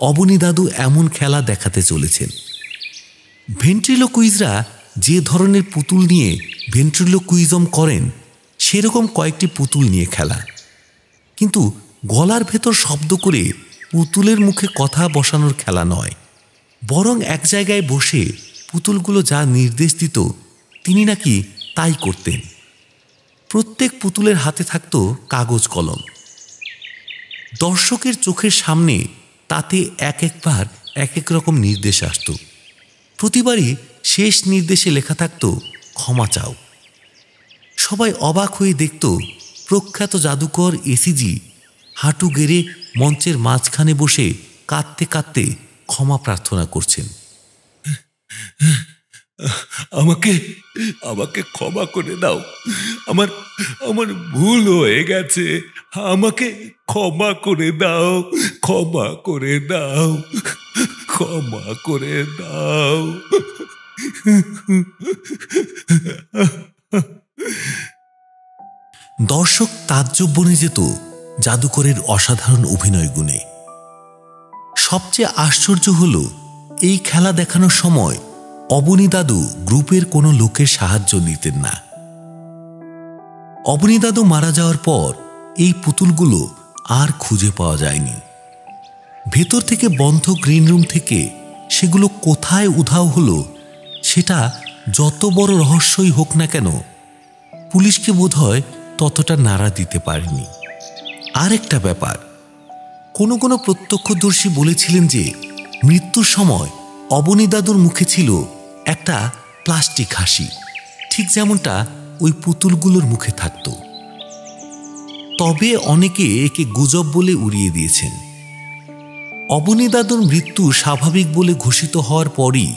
অবনী দাদু এমন খেলা দেখাতে চলেছেন। ভেন্ট্রিলোকুইজরা যে ধরনের পুতুল নিয়ে ভেন্ট্রিলোকুইজম করেন, সেরকম কয়েকটি পুতুল নিয়ে খেলা, কিন্তু গলার ভেতর শব্দ করে পুতুলের মুখে কথা বসানোর খেলা নয়, বরং এক জায়গায় বসে পুতুলগুলো যা নির্দেশ দিত তিনি নাকি তাই করতেন। প্রত্যেক পুতুলের হাতে থাকত কাগজ কলম। দর্শকের চোখের সামনে তাতে একবার এক এক রকম নির্দেশ আসত। প্রতিবারই শেষ নির্দেশে লেখা থাকত ক্ষমা চাও। সবাই অবাক হয়ে দেখত প্রখ্যাত জাদুকর এসিজি হাঁটু গেড়ে মঞ্চের মাঝখানে বসে কাঁদতে কাঁদতে ক্ষমা প্রার্থনা করছেন। আমাকে আমাকে ক্ষমা করে দাও, আমার আমার ভুল হয়ে গেছে, আমাকে ক্ষমা করে দাও, ক্ষমা করে দাও, ক্ষমা করে দাও। দর্শক তাজ্জব বনে যেত জাদুকরের অসাধারণ অভিনয় গুণে। সবচেয়ে আশ্চর্য হল, এই খেলা দেখানোর সময় অবনী দাদু গ্রুপের কোনো লোকের সাহায্য নিতেন না। অবনী দাদু মারা যাওয়ার পর এই পুতুলগুলো আর খুঁজে পাওয়া যায়নি। ভেতর থেকে বন্ধ গ্রিন রুম থেকে সেগুলো কোথায় উধাও হলো, সেটা যত বড় রহস্যই হোক না কেন, পুলিশকে বোধহয় ততটা নাড়া দিতে পারেনি। আর একটা ব্যাপার, কোনো কোনো প্রত্যক্ষদর্শী বলেছিলেন যে মৃত্যুর সময় অবনী দাদুর মুখে ছিল একটা প্লাস্টিক হাসি, ঠিক যেমনটা ওই পুতুলগুলোর মুখে থাকত। তবে অনেকে একে গুজব বলে উড়িয়ে দিয়েছেন। অবনী দাদুর মৃত্যু স্বাভাবিক বলে ঘোষিত হওয়ার পরই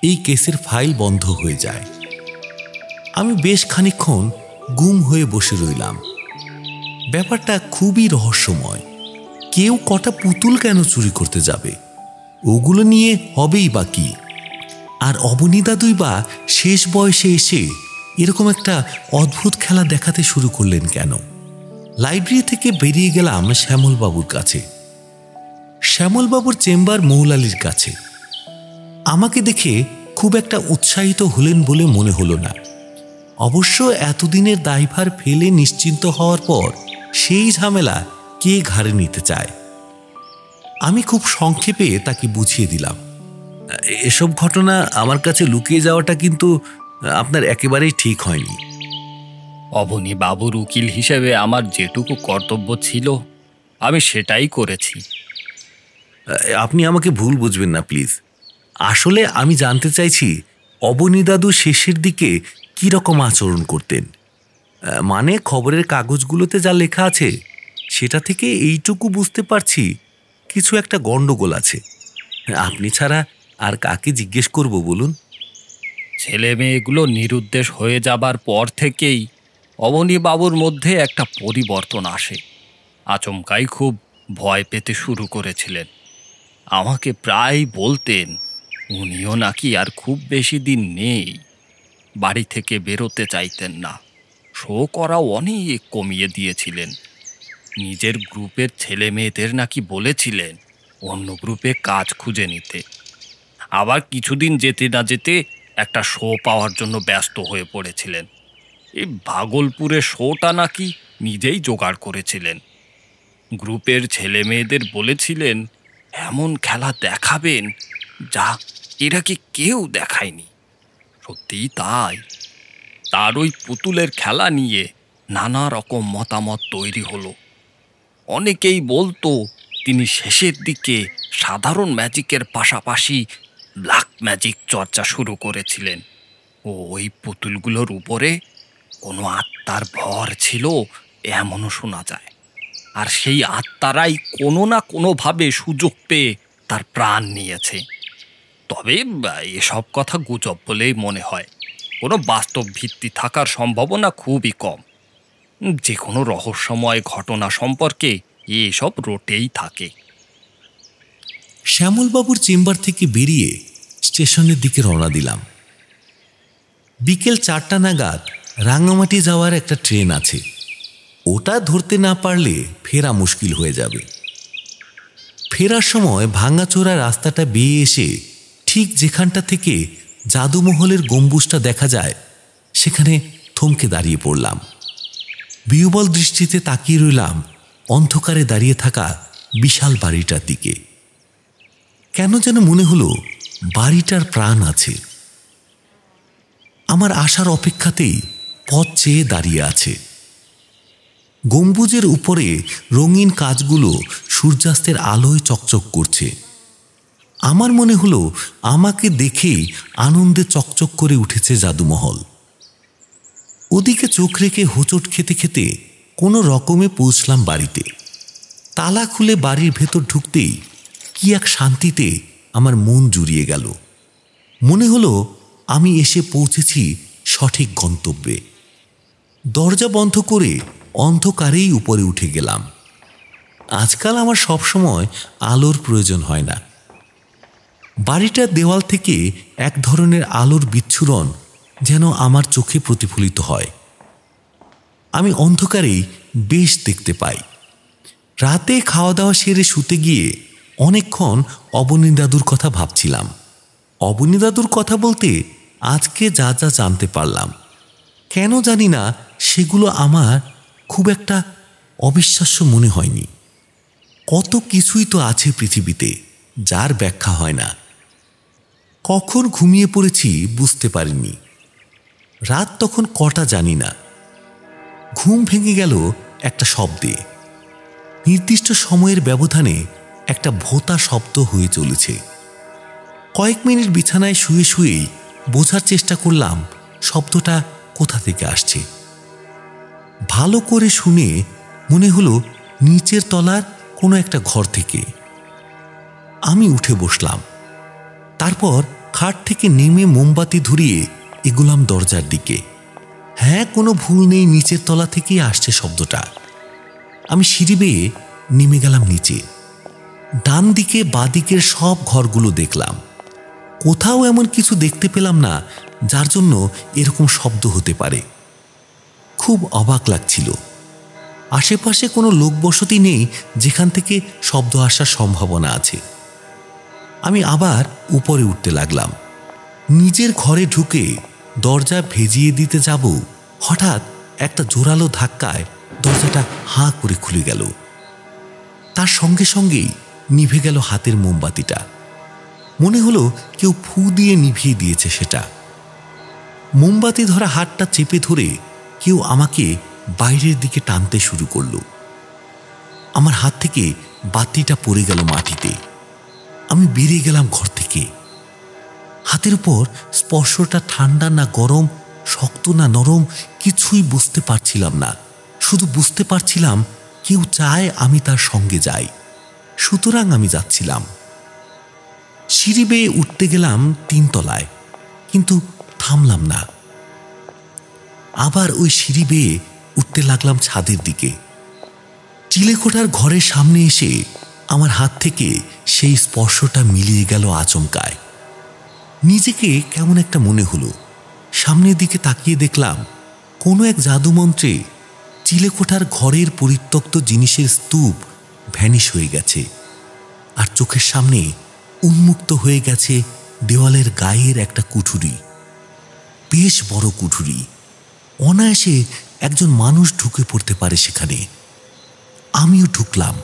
এই কেসের ফাইল বন্ধ হয়ে যায়। আমি বেশ খানিকক্ষণ গুম হয়ে বসে রইলাম। ব্যাপারটা খুবই রহস্যময়। কেউ কটা পুতুল কেন চুরি করতে যাবে? ওগুলো নিয়ে হবেই বা কি? আর অবনী দাদুই বা শেষ বয়সে এসে এরকম একটা অদ্ভুত খেলা দেখাতে শুরু করলেন কেন? লাইব্রেরি থেকে বেরিয়ে গেলাম শ্যামলবাবুর কাছে। শ্যামলবাবুর চেম্বার মৌলালির কাছে। আমাকে দেখে খুব একটা উৎসাহিত হলেন বলে মনে হলো না। অবশ্য এতদিনের দায়ভার ফেলে নিশ্চিন্ত হওয়ার পর সেই ঝামেলা কে ঘাড়ে নিতে চায়? আমি খুব সংক্ষেপে তাকে বুঝিয়ে দিলাম, এসব ঘটনা আমার কাছে লুকিয়ে যাওয়াটা কিন্তু আপনার একেবারেই ঠিক হয়নি। অবনী বাবুর উকিল হিসেবে আমার যেটুকু কর্তব্য ছিল আমি সেটাই করেছি। আপনি আমাকে ভুল বুঝবেন না প্লিজ। আসলে আমি জানতে চাইছি অবনী দাদু শেষের দিকে কীরকম আচরণ করতেন। মানে খবরের কাগজগুলোতে যা লেখা আছে সেটা থেকে এইটুকু বুঝতে পারছি কিছু একটা গণ্ডগোল আছে। আপনি ছাড়া আর কাকে জিজ্ঞেস করব বলুন? ছেলে মেয়েগুলো নিরুদ্দেশ হয়ে যাবার পর থেকেই অবনীবাবুর মধ্যে একটা পরিবর্তন আসে। আচমকাই খুব ভয় পেতে শুরু করেছিলেন। আমাকে প্রায় বলতেন উনিও নাকি আর খুব বেশি দিন নেই। বাড়ি থেকে বেরোতে চাইতেন না, শো করা অনেক কমিয়ে দিয়েছিলেন। নিজের গ্রুপের ছেলে মেয়েদের নাকি বলেছিলেন অন্য গ্রুপে কাজ খুঁজে নিতে। আবার কিছুদিন যেতে না যেতে একটা শো পাওয়ার জন্য ব্যস্ত হয়ে পড়েছিলেন। এই ভাগলপুরের শোটা নাকি নিজেই জোগাড় করেছিলেন। গ্রুপের ছেলে মেয়েদের বলেছিলেন এমন খেলা দেখাবেন যা এরা কি কেউ দেখায়নি। সত্যিই তাই। তার ওই পুতুলের খেলা নিয়ে নানা রকম মতামত তৈরি হলো। অনেকেই বলতো তিনি শেষের দিকে সাধারণ ম্যাজিকের পাশাপাশি ব্ল্যাক ম্যাজিক চর্চা শুরু করেছিলেন। ওই পুতুলগুলোর উপরে কোনো আত্মার ভর ছিল এমনও শোনা যায়। আর সেই আত্মারাই কোনো না কোনোভাবে সুযোগ পেয়ে তার প্রাণ নিয়েছে। তবে এসব কথা গুজব বলেই মনে হয়, কোনো বাস্তব ভিত্তি থাকার সম্ভাবনা খুবই কম। যে কোনো রহস্যময় ঘটনা সম্পর্কে এসব রটেই থাকে। শ্যামলবাবুর চেম্বার থেকে বেরিয়ে স্টেশনের দিকে রওনা দিলাম। বিকেল 4টা নাগাদ রাঙামাটি যাওয়ার একটা ট্রেন আছে, ওটা ধরতে না পারলে ফেরা মুশকিল হয়ে যাবে। ফেরার সময় ভাঙাচোরা রাস্তাটা বেয়ে এসে ঠিক যেখানটা থেকে জাদুমহলের গম্বুজটা দেখা যায় সেখানে থমকে দাঁড়িয়ে পড়লাম। বিহ্বল দৃষ্টিতে তাকিয়ে রইলাম অন্ধকারে দাঁড়িয়ে থাকা বিশাল বাড়িটার দিকে। কেন যেন মনে হলো বাড়িটার প্রাণ আছে। আমার আসার অপেক্ষাতেই পথ চেয়ে দাঁড়িয়ে আছে। গম্বুজের উপরে রঙিন কাজগুলো সূর্যাস্তের আলোয় চকচক করছে। আমার মনে হলো আমাকে দেখেই আনন্দে চকচক করে উঠেছে জাদুমহল। ওদিকে চোখ রেখে হোঁচট খেতে খেতে কোনো রকমে পৌঁছলাম বাড়িতে। তালা খুলে বাড়ির ভেতর ঢুকতেই কি এক শান্তিতে আমার মন জুড়িয়ে গেল। মনে হলো আমি এসে পৌঁছেছি সঠিক গন্তব্যে। দরজা বন্ধ করে অন্ধকারেই উপরে উঠে গেলাম। আজকাল আমার সবসময় আলোর প্রয়োজন হয় না। বাড়িটার দেওয়াল থেকে এক ধরনের আলোর বিচ্ছুরণ যেন আমার চোখে প্রতিফলিত হয়। আমি অন্ধকারেই বেশ দেখতে পাই। রাতে খাওয়া দাওয়া সেরে শুতে গিয়ে অনেকক্ষণ অবনী দাদুর কথা ভাবছিলাম। অবনী দাদুর কথা বলতে আজকে যা যা জানতে পারলাম, কেন জানি না সেগুলো আমার খুব একটা অবিশ্বাস্য মনে হয়নি। কত কিছুই তো আছে পৃথিবীতে যার ব্যাখ্যা হয় না। কখন ঘুমিয়ে পড়েছি বুঝতে পারিনি। রাত তখন কটা জানি না। ঘুম ভেঙে গেল একটা শব্দে। নির্দিষ্ট সময়ের ব্যবধানে একটা ভোঁতা শব্দ হয়ে চলেছে। কয়েক মিনিট বিছানায় শুয়ে শুয়েই বোঝার চেষ্টা করলাম শব্দটা কোথা থেকে আসছে। ভালো করে শুনে মনে হলো নিচের তলার কোনো একটা ঘর থেকে। আমি উঠে বসলাম। তারপর খাট থেকে নেমে মোমবাতি ধরিয়ে এগুলাম দরজার দিকে। হ্যাঁ, কোনো ভুল নেই, নিচের তলা থেকেই আসছে শব্দটা। আমি সিঁড়ি বেয়ে নেমে গেলাম নিচে। ডান দিকে বাঁদিকের সব ঘরগুলো দেখলাম। কোথাও এমন কিছু দেখতে পেলাম না যার জন্য এরকম শব্দ হতে পারে। খুব অবাক লাগছিল। আশেপাশে কোনো লোকবসতি নেই যেখান থেকে শব্দ আসার সম্ভাবনা আছে। আমি আবার উপরে উঠতে লাগলাম। নিজের ঘরে ঢুকে দরজা ভেজিয়ে দিতে যাব, হঠাৎ একটা জোরালো ধাক্কায় দরজাটা হাঁ করে খুলে গেল। তার সঙ্গে সঙ্গেই নিভে গেল হাতের মোমবাতিটা। মনে হলো কেউ ফু দিয়ে নিভিয়ে দিয়েছে সেটা। মোমবাতি ধরা হাতটা চেপে ধরে কেউ আমাকে বাইরের দিকে টানতে শুরু করলো। আমার হাত থেকে বাতিটা পড়ে গেল মাটিতে। আমি বেরিয়ে গেলাম ঘর থেকে। হাতের উপর স্পর্শটা ঠান্ডা না গরম শক্ত না নরম কিছুই বুঝতে পারছিলাম না। শুধু বুঝতে পারছিলাম কেউ চায় আমি তার সঙ্গে যাই, সুতরাং আমি যাচ্ছিলাম। সিঁড়ি বেয়ে উঠতে গেলাম 3 তলায়, কিন্তু থামলাম না। আবার ওই সিঁড়ি বেয়ে উঠতে লাগলাম ছাদের দিকে। চিলেকোঠার ঘরের সামনে এসে আমার হাত থেকে সেই স্পর্শটা মিলিয়ে গেল আচমকায়। নিজেকে কেমন একটা মনে হলো। সামনের দিকে তাকিয়ে দেখলাম কোনো এক জাদুমন্ত্রে চিলেকোঠার ঘরের পরিত্যক্ত জিনিসের স্তূপ ভ্যানিশ হয়ে গেছে, আর চোখের সামনে উন্মুক্ত হয়ে গেছে দেওয়ালের গায়ের একটা কুঠুরি, বেশ বড় কুঠুরি। অনায়াসে একজন মানুষ ঢুকে পড়তে পারে সেখানে। আমিও ঢুকলাম।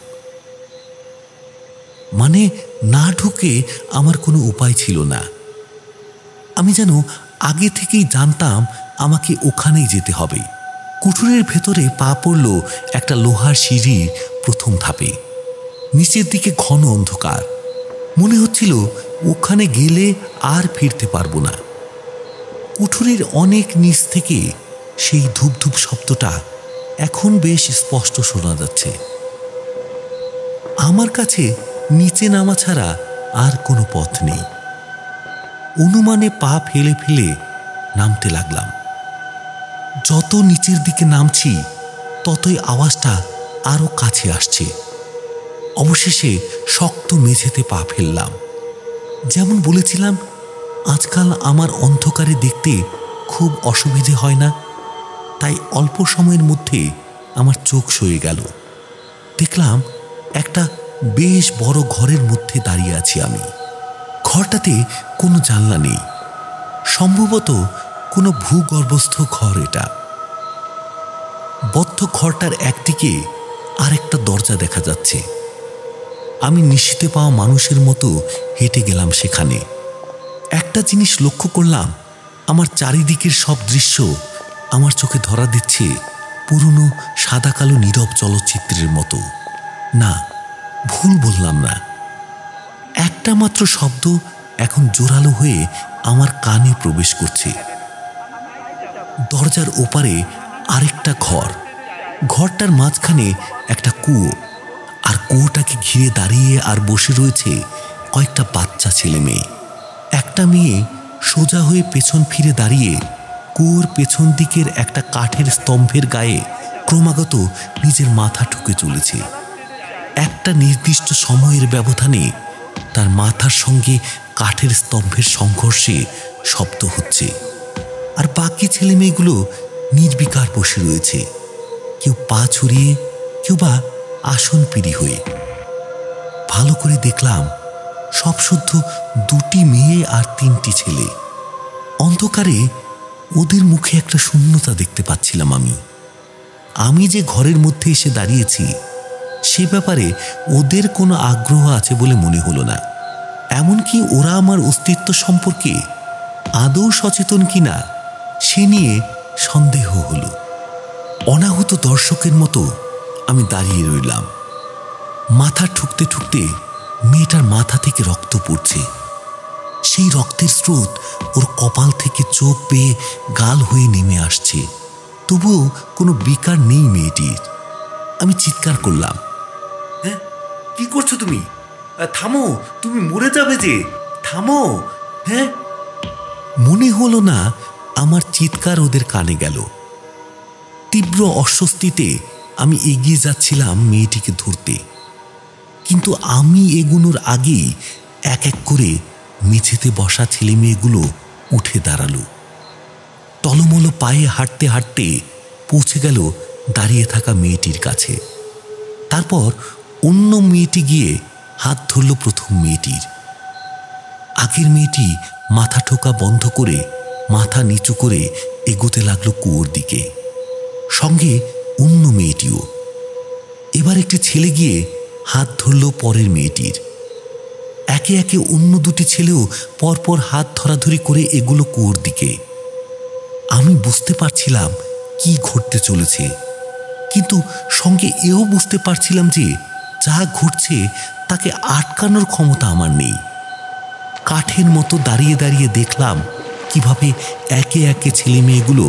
মানে না ঢুকে আমার কোনো উপায় ছিল না। আমি যেন আগে থেকেই জানতাম আমাকে ওখানেই যেতে হবে। কুঠুরের ভেতরে পা পড়ল একটা লোহার সিঁড়ির প্রথম ধাপে। নিচের দিকে ঘন অন্ধকার। মনে হচ্ছিল ওখানে গেলে আর ফিরতে পারবো না। কুঠুরির অনেক নিচ থেকে সেই ধূপধূপ শব্দটা এখন বেশ স্পষ্ট শোনা যাচ্ছে। আমার কাছে নিচে নামা ছাড়া আর কোনো পথ নেই। অনুমানে পা ফেলে ফেলে নামতে লাগলাম। যত নিচের দিকে নামছি ততই আওয়াজটা আরো কাছে আসছে। অবশেষে শক্ত মেঝেতে পা ফেললাম। যেমন বলেছিলাম, আজকাল আমার অন্ধকারে দেখতে খুব অসুবিধে হয় না, তাই অল্প সময়ের মধ্যে আমার চোখ সয়ে গেল। দেখলাম একটা বেশ বড় ঘরের মধ্যে দাঁড়িয়ে আছি আমি। ঘরটাতে কোনো জানলা নেই, সম্ভবত কোনো ভূগর্ভস্থ ঘর এটা। বদ্ধ ঘরটার একদিকে আরেকটা দরজা দেখা যাচ্ছে। আমি নিশ্চিতে পাওয়া মানুষের মতো হেঁটে গেলাম সেখানে। একটা জিনিস লক্ষ্য করলাম, আমার চারিদিকের সব দৃশ্য আমার চোখে ধরা দিচ্ছে পুরনো সাদা কালো নীরব চলচ্চিত্রের মতো। না, ভুল বললাম না। একটা মাত্র শব্দ এখন জোরালো হয়ে আমার কানে প্রবেশ করছে। দরজার ওপারে আরেকটা ঘর। ঘরটার মাঝখানে একটা কুয়ো, আর কুয়োটাকে ঘিরে দাঁড়িয়ে আর বসে রয়েছে কয়েকটা বাচ্চা ছেলে মেয়ে। একটা মেয়ে সোজা হয়ে পেছন ফিরে দাঁড়িয়ে কুয়োর পেছন দিকের একটা কাঠের স্তম্ভের গায়ে ক্রমাগত নিজের মাথা ঠুকে চলেছে। একটা নির্দিষ্ট সময়ের ব্যবধানে তার মাথার সঙ্গে কাঠের স্তম্ভের সংঘর্ষে শব্দ হচ্ছে, আর বাকি ছেলে মেয়েগুলো নির্বিকার বসে রয়েছে, কেউ পা ছড়িয়ে, কেউ বা আসন পিড়ি হয়ে। ভালো করে দেখলাম সব শুদ্ধ 2টি মেয়ে আর 3টি ছেলে। অন্ধকারে ওদের মুখে একটা শূন্যতা দেখতে পাচ্ছিলাম আমি যে ঘরের মধ্যে এসে দাঁড়িয়েছি সে ব্যাপারে ওদের কোনো আগ্রহ আছে বলে মনে হলো না। এমনকি ওরা আমার অস্তিত্ব সম্পর্কে আদৌ সচেতন কিনা সে নিয়ে সন্দেহ হলো। অনাহত দর্শকের মতো আমি দাঁড়িয়ে রইলাম। মাথা ঠুকতে ঠুকতে মেয়েটার মাথা থেকে রক্ত পড়ছে। সেই রক্তের স্রোত ওর কপাল থেকে চোখ বেয়ে গাল হয়ে নেমে আসছে। তবুও কোনো বিকার নেই মেয়েটির। আমি চিৎকার করলাম, হ্যাঁ, কি করছো তুমি? থামো, তুমি মরে যাবে যে, থামো। হ্যাঁ, মনে হলো না আমার চিৎকার ওদের কানে গেল। তীব্র অস্বস্তিতে আমি এগিয়ে যাচ্ছিলাম মেয়েটিকে ধরতে, কিন্তু আমি এগুনোর আগেই এক এক করে মেঝেতে বসা ছেলে মেয়েগুলো উঠে দাঁড়ালো। টলমলো পায়ে হাঁটতে হাঁটতে পৌঁছে গেল দাঁড়িয়ে থাকা মেয়েটির কাছে। তারপর অন্য মেয়েটি গিয়ে হাত ধরল প্রথম মেয়েটির। আগের মেয়েটি মাথা ঠোকা বন্ধ করে মাথা নিচু করে এগোতে লাগলো কুয়োর দিকে, সঙ্গে অন্য মেয়েটিও। এবার একটি ছেলে গিয়ে হাত ধরল পরের মেয়েটির। একে একে অন্য 2টি ছেলেও পরপর হাত ধরাধরি করে এগুলো কুয়োর দিকে। আমি বুঝতে পারছিলাম কি ঘটতে চলেছে, কিন্তু সঙ্গে এও বুঝতে পারছিলাম যে যা ঘটছে তাকে আটকানোর ক্ষমতা আমার নেই। কাঠের মতো দাঁড়িয়ে দাঁড়িয়ে দেখলাম কিভাবে একে একে ছেলে মেয়েগুলো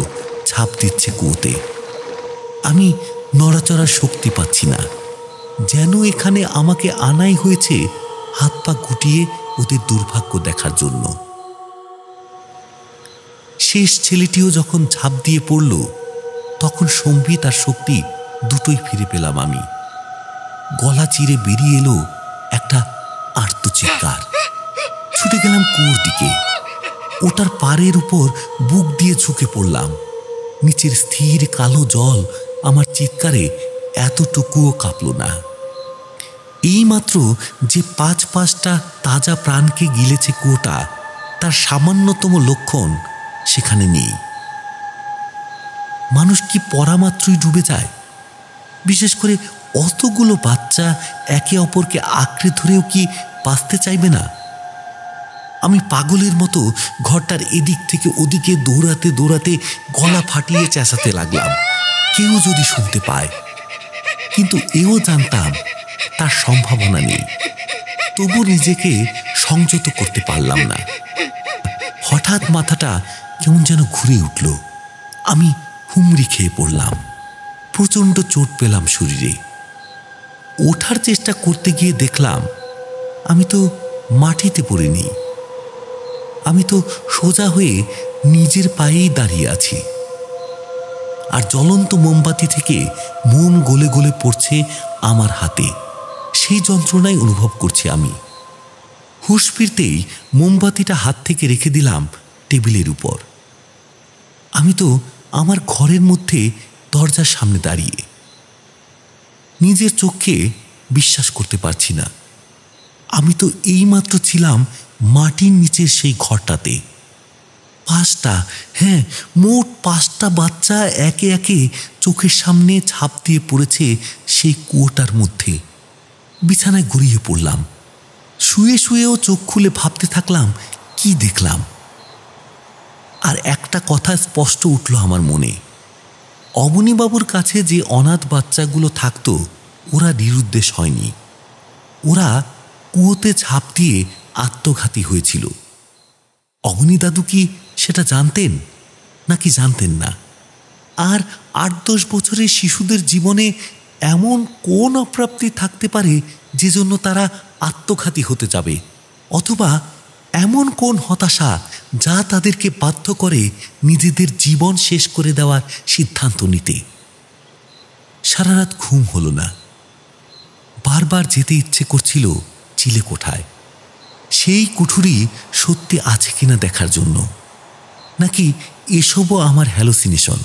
ঝাঁপ দিচ্ছে কুয়োতে। আমি নড়াচড়ার শক্তি পাচ্ছি না, যেন এখানে আমাকে আনাই হয়েছে হাত পা গুটিয়ে ওদের দুর্ভাগ্য দেখার জন্য। শেষ ছেলেটিও যখন ঝাঁপ দিয়ে পড়ল, তখন সম্বিত আর শক্তি দুটোই ফিরে পেলাম আমি। গলা চিরে বেরিয়ে এলো একটা আর্তচিৎকার। ছুটে গেলাম কুয়োর দিকে। ওটার পাড়ের উপর বুক দিয়ে ঝুঁকে পড়লাম। নিচের স্থির কালো জল আমার চিৎকারে এতটুকুও কাঁপল না। এইমাত্র যে ৫-৫টা তাজা প্রাণকে গিলেছে কুয়োটা, তার সামান্যতম লক্ষণ সেখানে নেই। মানুষ কি পরামাত্রই ডুবে যায়? বিশেষ করে অতগুলো বাচ্চা একে অপরকে আঁকড়ে ধরেও কি বাঁচতে চাইবে না? আমি পাগলের মতো ঘরটার এদিক থেকে ওদিকে দৌড়াতে দৌড়াতে গলা ফাটিয়ে চেঁচাতে লাগলাম, কেউ যদি শুনতে পায়। কিন্তু এও জানতাম তার সম্ভাবনা নেই। তবু নিজেকে সংযত করতে পারলাম না। হঠাৎ মাথাটা কেমন যেন ঘুরে উঠল। আমি হুমড়ি খেয়ে পড়লাম। প্রচণ্ড চোট পেলাম শরীরে। ওঠার চেষ্টা করতে গিয়ে দেখলাম আমি তো মাটিতে পড়িনি, আমি তো সোজা হয়ে নিজের পায়েই দাঁড়িয়ে আছি। আর জ্বলন্ত মোমবাতি থেকে মোম গলে গলে পড়ছে আমার হাতে। সেই যন্ত্রণাই অনুভব করছি আমি। হুঁশ ফিরতেই মোমবাতিটা হাত থেকে রেখে দিলাম টেবিলের উপর। আমি তো আমার ঘরের মধ্যে দরজার সামনে দাঁড়িয়ে নিজের চোখকে বিশ্বাস করতে পারছি না। আমি তো এইমাত্র ছিলাম মাটির নিচের সেই ঘরটাতে। ৫টা, হ্যাঁ মোট ৫টা বাচ্চা একে একে চোখের সামনে ঝাঁপ দিয়ে পড়েছে সেই কুয়োটার মধ্যে। বিছানায় গড়িয়ে পড়লাম। শুয়ে শুয়েও চোখ খুলে ভাবতে থাকলাম কি দেখলাম। আর একটা কথা স্পষ্ট উঠল আমার মনে, অবনীবাবুর কাছে যে অনাথ বাচ্চাগুলো থাকতো, ওরা নিরুদ্দেশ হয়নি। ওরা কুয়োতে ঝাঁপ দিয়ে আত্মঘাতী হয়েছিল। অবনী দাদু কি সেটা জানতেন নাকি জানতেন না? আর ৮-১০ বছরের শিশুদের জীবনে এমন কোন অপ্রাপ্তি থাকতে পারে যে জন্য তারা আত্মঘাতী হতে যাবে? অথবা এমন কোন হতাশা যা তাদেরকে বাধ্য করে নিজেদের জীবন শেষ করে দেওয়ার সিদ্ধান্ত নিতে? সারা রাত ঘুম হলো না। বারবার যেতে ইচ্ছে করছিল চিলেকোঠায়। সেই কুঠুরি সত্যি আছে কিনা দেখার জন্য, নাকি এসবও আমার হ্যালোসিনেশন।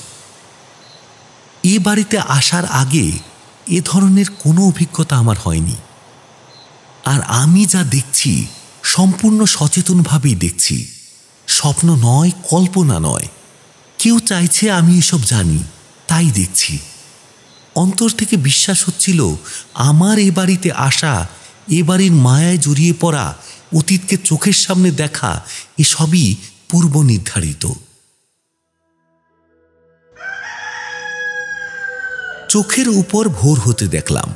এ বাড়িতে আসার আগে এ ধরনের কোনো অভিজ্ঞতা আমার হয়নি। আর আমি যা দেখছি সম্পূর্ণ সচেতনভাবেই দেখছি। স্বপ্ন নয়, কল্পনা নয়। কেউ চাইছে আমি এসব জানি, তাই দেখছি। অন্তর থেকে বিশ্বাস হচ্ছিল আমার এ বাড়িতে আসা, এ বাড়ির মায়ায় জড়িয়ে পড়া, অতীতকে চোখের সামনে দেখা, এসবই পূর্ব নির্ধারিত। চোখের উপর ভোর হতে দেখলাম।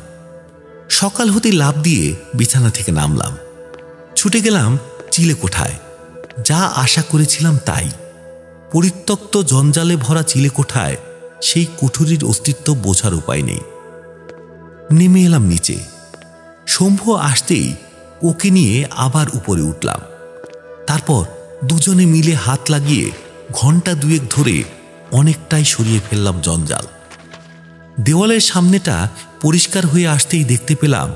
সকাল হতে লাফ দিয়ে বিছানা থেকে নামলাম। ছুটে গেলাম চিলেকোঠায়। যা আশা করেছিলাম তাই। পরিত্যক্ত জঞ্জালে ভরা চিলেকোঠায় সেই কুঠুরির অস্তিত্ব বোঝার উপায় নেই। নেমে এলাম নিচে। শম্ভু আসতেই ওকে নিয়ে আবার উপরে উঠলাম। তারপর দুজনে মিলে হাত লাগিয়ে ঘন্টা ২ ধরে অনেকটাই সরিয়ে ফেললাম জঞ্জাল। দেওয়ালের সামনেটা পরিষ্কার হয়ে আসতেই দেখতে পেলাম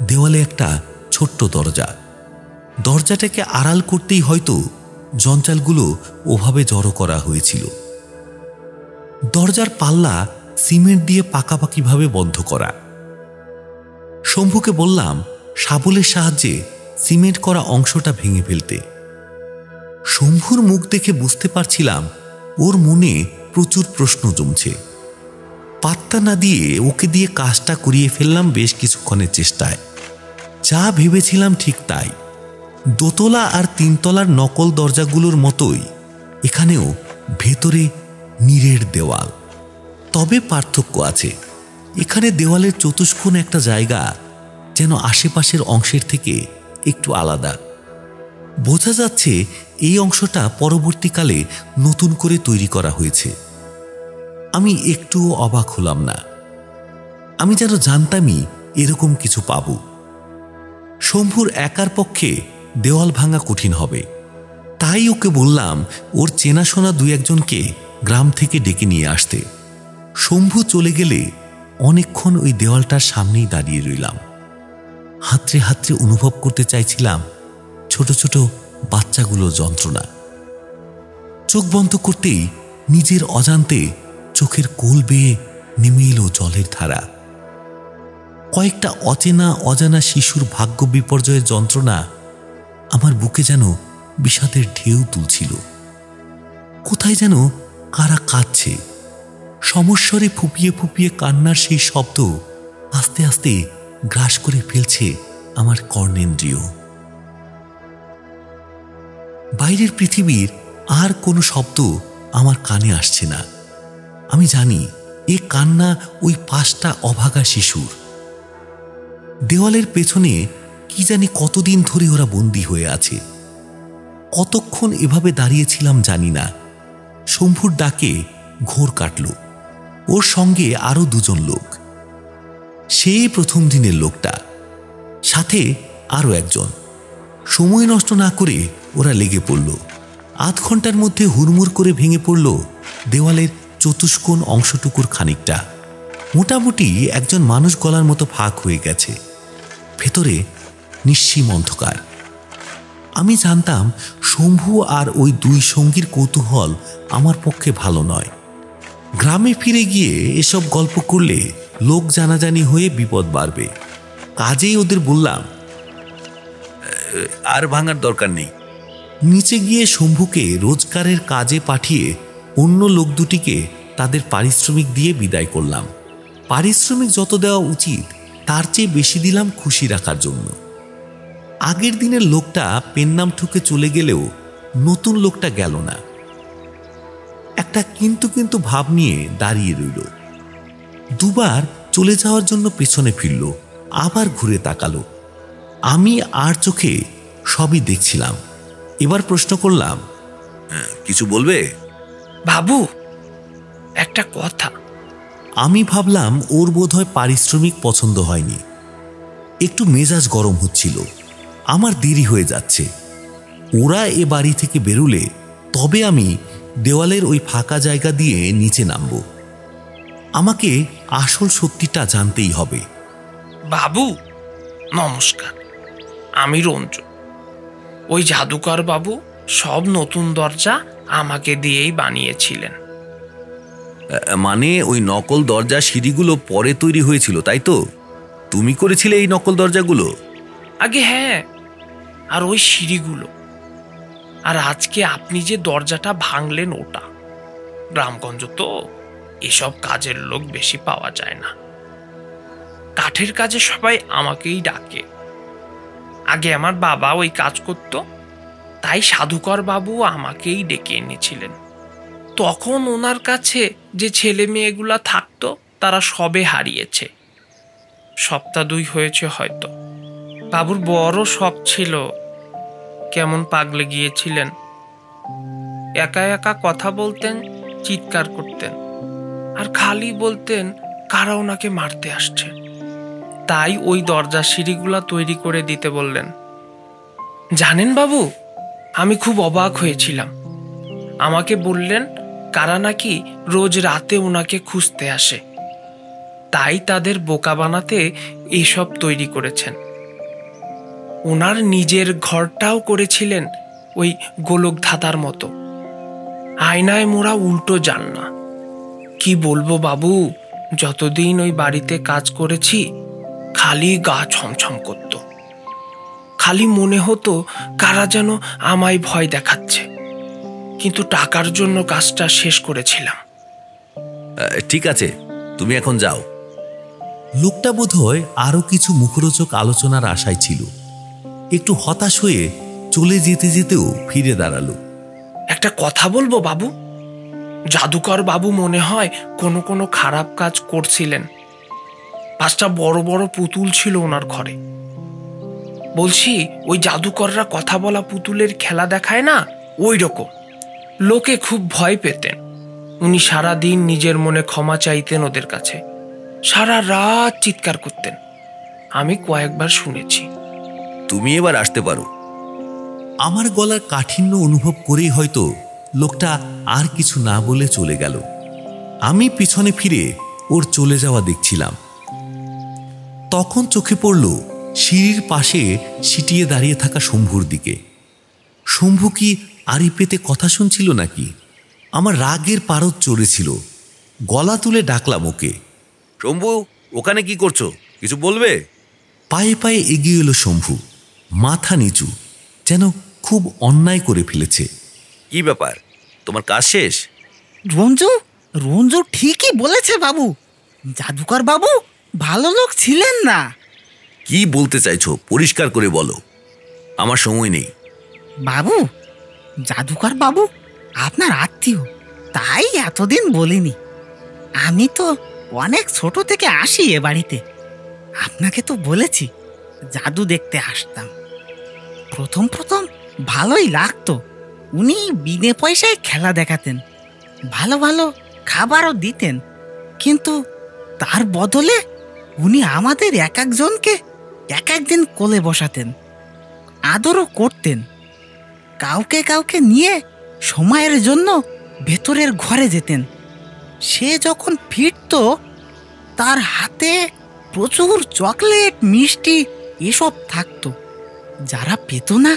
দেওয়ালে একটা ছোট্ট দরজা। দরজাটাকে আড়াল করতেই হয়তো জঞ্জালগুলো ওভাবে জড়ো করা হয়েছিল। দরজার পাল্লা সিমেন্ট দিয়ে পাকাপাকিভাবে বন্ধ করা। শম্ভুকে বললাম শাবলের সাহায্যে সিমেন্ট করা অংশটা ভেঙে ফেলতে। শম্ভুর মুখ দেখে বুঝতে পারছিলাম ওর মনে প্রচুর প্রশ্ন জমছে। পাত্তা না দিয়ে ওকে দিয়ে কাজটা করিয়ে ফেললাম বেশ কিছুক্ষণের চেষ্টায়। যা ভেবেছিলাম ঠিক তাই। দোতলা আর ৩ তলার নকল দরজাগুলোর মতোই এখানেও ভেতরে নীরের দেওয়াল। তবে পার্থক্য আছে। এখানে দেওয়ালের চতুষ্কোণ একটা জায়গা যেন আশেপাশের অংশের থেকে একটু আলাদা। বোঝা যাচ্ছে এই অংশটা পরবর্তীকালে নতুন করে তৈরি করা হয়েছে। আমি একটুও অবাক হলাম না। আমি যেন জানতামই এরকম কিছু পাব। শম্ভুর একার পক্ষে দেওয়াল ভাঙা কঠিন হবে, তাই ওকে বললাম ওর চেনাশোনা দুই একজনকে গ্রাম থেকে ডেকে নিয়ে আসতে। শম্ভু চলে গেলে অনেকক্ষণ ওই দেওয়ালটার সামনেই দাঁড়িয়ে রইলাম। হাতড়ে হাতড়ে অনুভব করতে চাইছিলাম ছোট ছোট বাচ্চাগুলোর যন্ত্রণা। চোখ বন্ধ করতেই নিজের অজান্তে চোখের কোল বেয়ে নেমে এলো জলের ধারা। কয়েকটা অচেনা অজানা শিশুর ভাগ্য বিপর্যয়ের যন্ত্রণা আমার বুকে যেন বিষাদের ঢেউ তুলছিল। কোথায় যেন কারা কাঁদছে, সমস্বরে ফুপিয়ে ফুপিয়ে কান্নার সেই শব্দ আস্তে আস্তে গ্রাস করে ফেলছে আমার কর্ণেন্দ্রিয়। বাইরের পৃথিবীর আর কোনো শব্দ আমার কানে আসছে না। আমি জানি এ কান্না ওই 5টা অভাগা শিশুর। দেওয়ালের পেছনে কি জানি কতদিন ধরে ওরা বন্দী হয়ে আছে। কতক্ষণ এভাবে দাঁড়িয়েছিলাম জানি না। শম্ভুর ডাকে ঘোর কাটল। ওর সঙ্গে আরো 2 জন লোক, সেই প্রথম দিনের লোকটা, সাথে আরো একজন। সময় নষ্ট না করে ওরা লেগে পড়ল। আধ ঘন্টার মধ্যে হুড়মুড় করে ভেঙে পড়ল দেওয়ালের চতুষ্কোণ অংশটুকুর খানিকটা। মোটামুটি একজন মানুষ গলার মতো ফাঁক হয়ে গেছে। ভেতরে নিশ্চিম অন্ধকার। আমি জানতাম শম্ভু আর ওই 2 সঙ্গীর কৌতূহল আমার পক্ষে ভালো নয়। গ্রামে ফিরে গিয়ে এসব গল্প করলে লোক জানাজানি হয়ে বিপদ বাড়বে। কাজেই ওদের বললাম আর ভাঙার দরকার নেই। নিচে গিয়ে শম্ভুকে রোজগারের কাজে পাঠিয়ে অন্য লোক দুটিকে তাদের পারিশ্রমিক দিয়ে বিদায় করলাম। পারিশ্রমিক যত দেওয়া উচিত তার চেয়ে বেশি দিলাম খুশি রাখার জন্য। আগের দিনের লোকটা পেন নাম ঠুকে চলে গেলেও নতুন লোকটা গেল না। একটা কিন্তু কিন্তু ভাব নিয়ে দাঁড়িয়ে রইল। 2 বার চলে যাওয়ার জন্য পেছনে ফিরল, আবার ঘুরে তাকালো। আমি আর চোখে সবই দেখছিলাম। এবার প্রশ্ন করলাম, কিছু বলবে? বাবু, একটা কথা। আমি ভাবলাম ওর বোধহয় পারিশ্রমিক পছন্দ হয়নি। একটু মেজাজ গরম হচ্ছিল। আমার দেরি হয়ে যাচ্ছে। ওরা এ বাড়ি থেকে বেরুলে তবে আমি দেওয়ালের ওই ফাঁকা জায়গা দিয়ে নিচে নামব। আমাকে আসল সত্যিটা জানতেই হবে। বাবু নমস্কার, আমি রঞ্জু। ওই জাদুকর বাবু সব নতুন দরজা আমাকে দিয়েই বানিয়েছিলেন। মানে ওই নকল দরজা সিঁড়িগুলো পরে তৈরি হয়েছিল, তাই তো? তুমি করেছিলে এই নকল দরজাগুলো? আগে হ্যাঁ, আর ওই সিঁড়িগুলো। আর আজকে আপনি যে দরজাটা ভাঙলেন ওটা। গ্রামগঞ্জ তো এসব কাজের লোক বেশি পাওয়া যায় না। কাঠের কাজে সবাই আমাকেই ডাকে। আগে আমার বাবা ওই কাজ করত, তাই সাধুকর বাবু আমাকেই ডেকে এনেছিলেন। তখন ওনার কাছে যে ছেলে মেয়েগুলা থাকতো তারা সবে হারিয়েছে। 1 সপ্তাহ 2 হয়েছে হয়তো। বাবুর বড় শখ ছিল, কেমন পাগলে গিয়েছিলেন। একা একা কথা বলতেন, চিৎকার করতেন, আর খালি বলতেন কারা ওনাকে মারতে আসছে। তাই ওই দরজা সিঁড়িগুলা তৈরি করে দিতে বললেন। জানেন বাবু, আমি খুব অবাক হয়েছিলাম। আমাকে বললেন কারা নাকি রোজ রাতে ওনাকে খুঁজতে আসে, তাই তাদের বোকা বানাতে এইসব তৈরি করেছেন। ওনার নিজের ঘরটাও করেছিলেন ওই গোলক ধাঁধার মতো, আয়নায় মোড়া উল্টো জানলা। কি বলবো বাবু, যতদিন ওই বাড়িতে কাজ করেছি খালি গা ছমছম করত। খালি মনে হতো কারা যেন আমায় ভয় দেখাচ্ছে, কিন্তু টাকার জন্য কাজটা শেষ করেছিলাম। ঠিক আছে, তুমি এখন যাও। লোকটা বোধহয় আরো কিছু মুখরোচক আলোচনার আশায় ছিল। একটু হতাশ হয়ে চলে যেতে যেতেও ফিরে দাঁড়ালো। একটা কথা বলবো বাবু, জাদুকর বাবু মনে হয় কোনো কোনো খারাপ কাজ করছিলেন। 5টা বড় বড় পুতুল ছিল ওনার ঘরে। বলছি, ওই জাদুকররা কথা বলা পুতুলের খেলা দেখায় না, ওই রকম। লোকে খুব ভয় পেতেন। উনি সারা দিন নিজের মনে ক্ষমা চাইতেন ওদের কাছে, সারা রাত চিৎকার করতেন। আমি কয়েকবার শুনেছি। তুমি এবার আসতে পারো। আমার গলার কাঠিন্য অনুভব করেই হয়তো লোকটা আর কিছু না বলে চলে গেল। আমি পিছনে ফিরে ওর চলে যাওয়া দেখছিলাম। তখন চোখে পড়ল সিঁড়ির পাশে সিটিয়ে দাঁড়িয়ে থাকা শম্ভুর দিকে। শম্ভু কি আড়ি পেতে কথা শুনছিল নাকি? আমার রাগের পারদ চড়েছিল। গলা তুলে ডাকলাম ওকে। শম্ভু, ওখানে কি করছো? কিছু বলবে? পায়ে পায়ে এগিয়ে এলো শম্ভু, মাথা নিচু, যেন খুব অন্যায় করে ফেলেছে। কি ব্যাপার, তোমার কাজ শেষ? রঞ্জু রঞ্জু ঠিকই বলেছে বাবু। জাদুকর বাবু ভালো লোক ছিলেন না। কি বলতে চাইছো পরিষ্কার করে বলো, আমার সময় নেই। বাবু, জাদুকর বাবু আপনার আত্মীয়, তাই এতদিন বলিনি। আমি তো অনেক ছোট থেকে আসি এ বাড়িতে। আপনাকে তো বলেছি জাদু দেখতে আসতাম। প্রথম প্রথম ভালোই লাগতো। উনি বিনে পয়সায় খেলা দেখাতেন, ভালো ভালো খাবারও দিতেন। কিন্তু তার বদলে উনি আমাদের এক একজনকে এক একদিন কোলে বসাতেন, আদরও করতেন। কাউকে কাউকে নিয়ে সময়ের জন্য ভেতরের ঘরে যেতেন। সে যখন ফিরত, তার হাতে প্রচুর চকলেট, মিষ্টি এসব থাকতো। যারা পেত না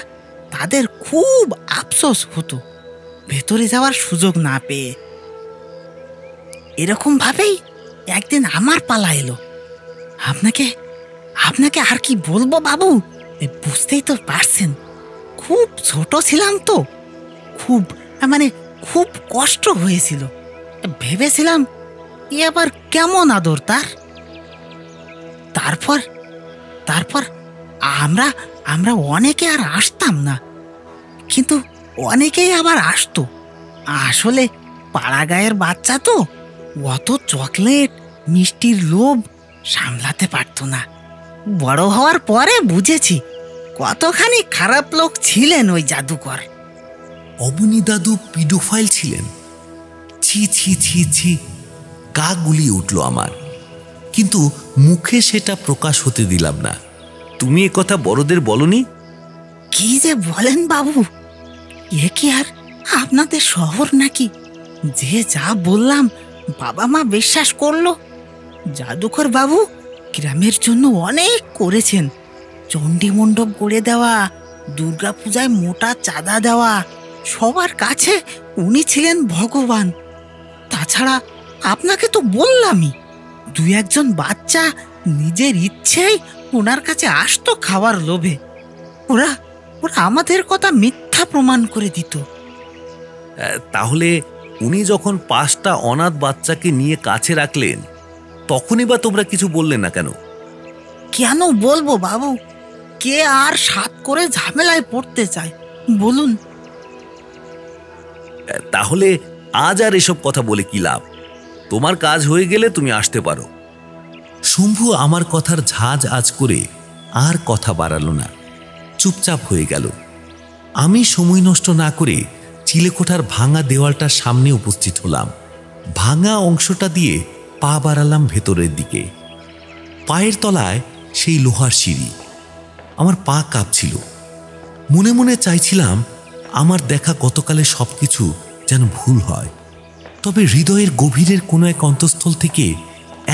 তাদের খুব আফসোস হতো ভেতরে যাওয়ার সুযোগ না পেয়ে। এরকম ভাবেই একদিন আমার পালা এলো। আপনাকে আপনাকে আর কি বলবো বাবু, বুঝতেই তো পারছেন, খুব ছোট ছিলাম তো। খুব কষ্ট হয়েছিল। ভেবেছিলাম এ আবার কেমন আদর তার। তারপর তারপর আমরা অনেকে আর আসতাম না, কিন্তু অনেকেই আবার আসতো। আসলে পাড়া গায়ের বাচ্চা তো, অত চকলেট মিষ্টির লোভ সামলাতে পারতো না। বড় হওয়ার পরে বুঝেছি কতখানি খারাপ লোক ছিলেন ওই জাদুকর। অবনী দাদু পিডোফাইল ছিলেন? ছি ছি ছি ছি, গা গুলিয়ে উঠল আমার। কিন্তু মুখে সেটা প্রকাশ হতে দিলাম না। তুমি এ কথা বড়দের বলনি? কি যে বলেন বাবু, এ কি আর আপনাদের শহর নাকি? যে যা বললাম বাবা মা বিশ্বাস করলো। জাদুকর বাবু গ্রামের জন্য অনেক করেছেন। চণ্ডী মণ্ডপ গড়ে দেওয়া, দুর্গাপূজায় মোটা চাঁদা দেওয়া, সবার কাছে উনি ছিলেন ভগবান। তাছাড়া আপনাকে তো বললামই, দুই একজন বাচ্চা নিজের ইচ্ছেই ওনার কাছে আসতো খাওয়ার লোভে। ওরা আমাদের কথা মিথ্যা প্রমাণ করে দিত। তাহলে উনি যখন 5টা অনাথ বাচ্চাকে নিয়ে কাছে রাখলেন, তখনই বা তোমরা কিছু বললে না কেন? কেন বলবো বাবু, কে আর সাত করে ঝামেলায় পড়তে চায় বলুন? তাহলে আজ আর এসব কথা বলে কি লাভ? তোমার কাজ হয়ে গেলে তুমি আসতে পারো। শম্ভু আমার কথার ঝাঁজ আজ করে আর কথা বাড়ালো না, চুপচাপ হয়ে গেল। আমি সময় নষ্ট না করে চিলেকোঠার ভাঙা দেওয়ালটার সামনে উপস্থিত হলাম। ভাঙা অংশটা দিয়ে পা বাড়ালাম ভেতরের দিকে। পায়ের তলায় সেই লোহার সিঁড়ি। আমার পা কাঁপছিল। মনে মনে চাইছিলাম আমার দেখা গতকালের সবকিছু যেন ভুল হয়। তবে হৃদয়ের গভীরের কোনো এক অন্তঃস্থল থেকে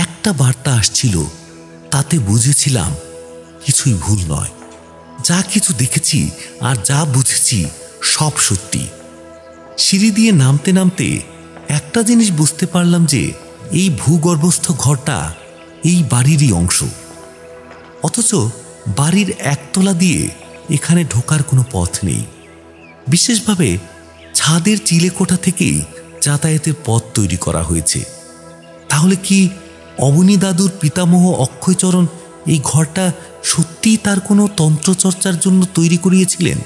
একটা বার্তা আসছিল, তাতে বুঝেছিলাম কিছুই ভুল নয়। যা কিছু দেখেছি আর যা বুঝেছি সব সত্যি। সিঁড়ি দিয়ে নামতে নামতে একটা জিনিস বুঝতে পারলাম যে এই ভূগর্ভস্থ ঘরটা এই বাড়িরই অংশ। অথচ বাড়ির একতলা দিয়ে এখানে ঢোকার কোনো পথ নেই। বিশেষভাবে ছাদের চিলেকোঠা থেকেই যাতায়াতের পথ তৈরি করা হয়েছে। তাহলে কি অবনী দাদুর পিতামহ অক্ষয়চরণ এই ঘরটা সত্যিই তার কোনো তন্ত্রচর্চার জন্য তৈরি করিয়েছিলেন?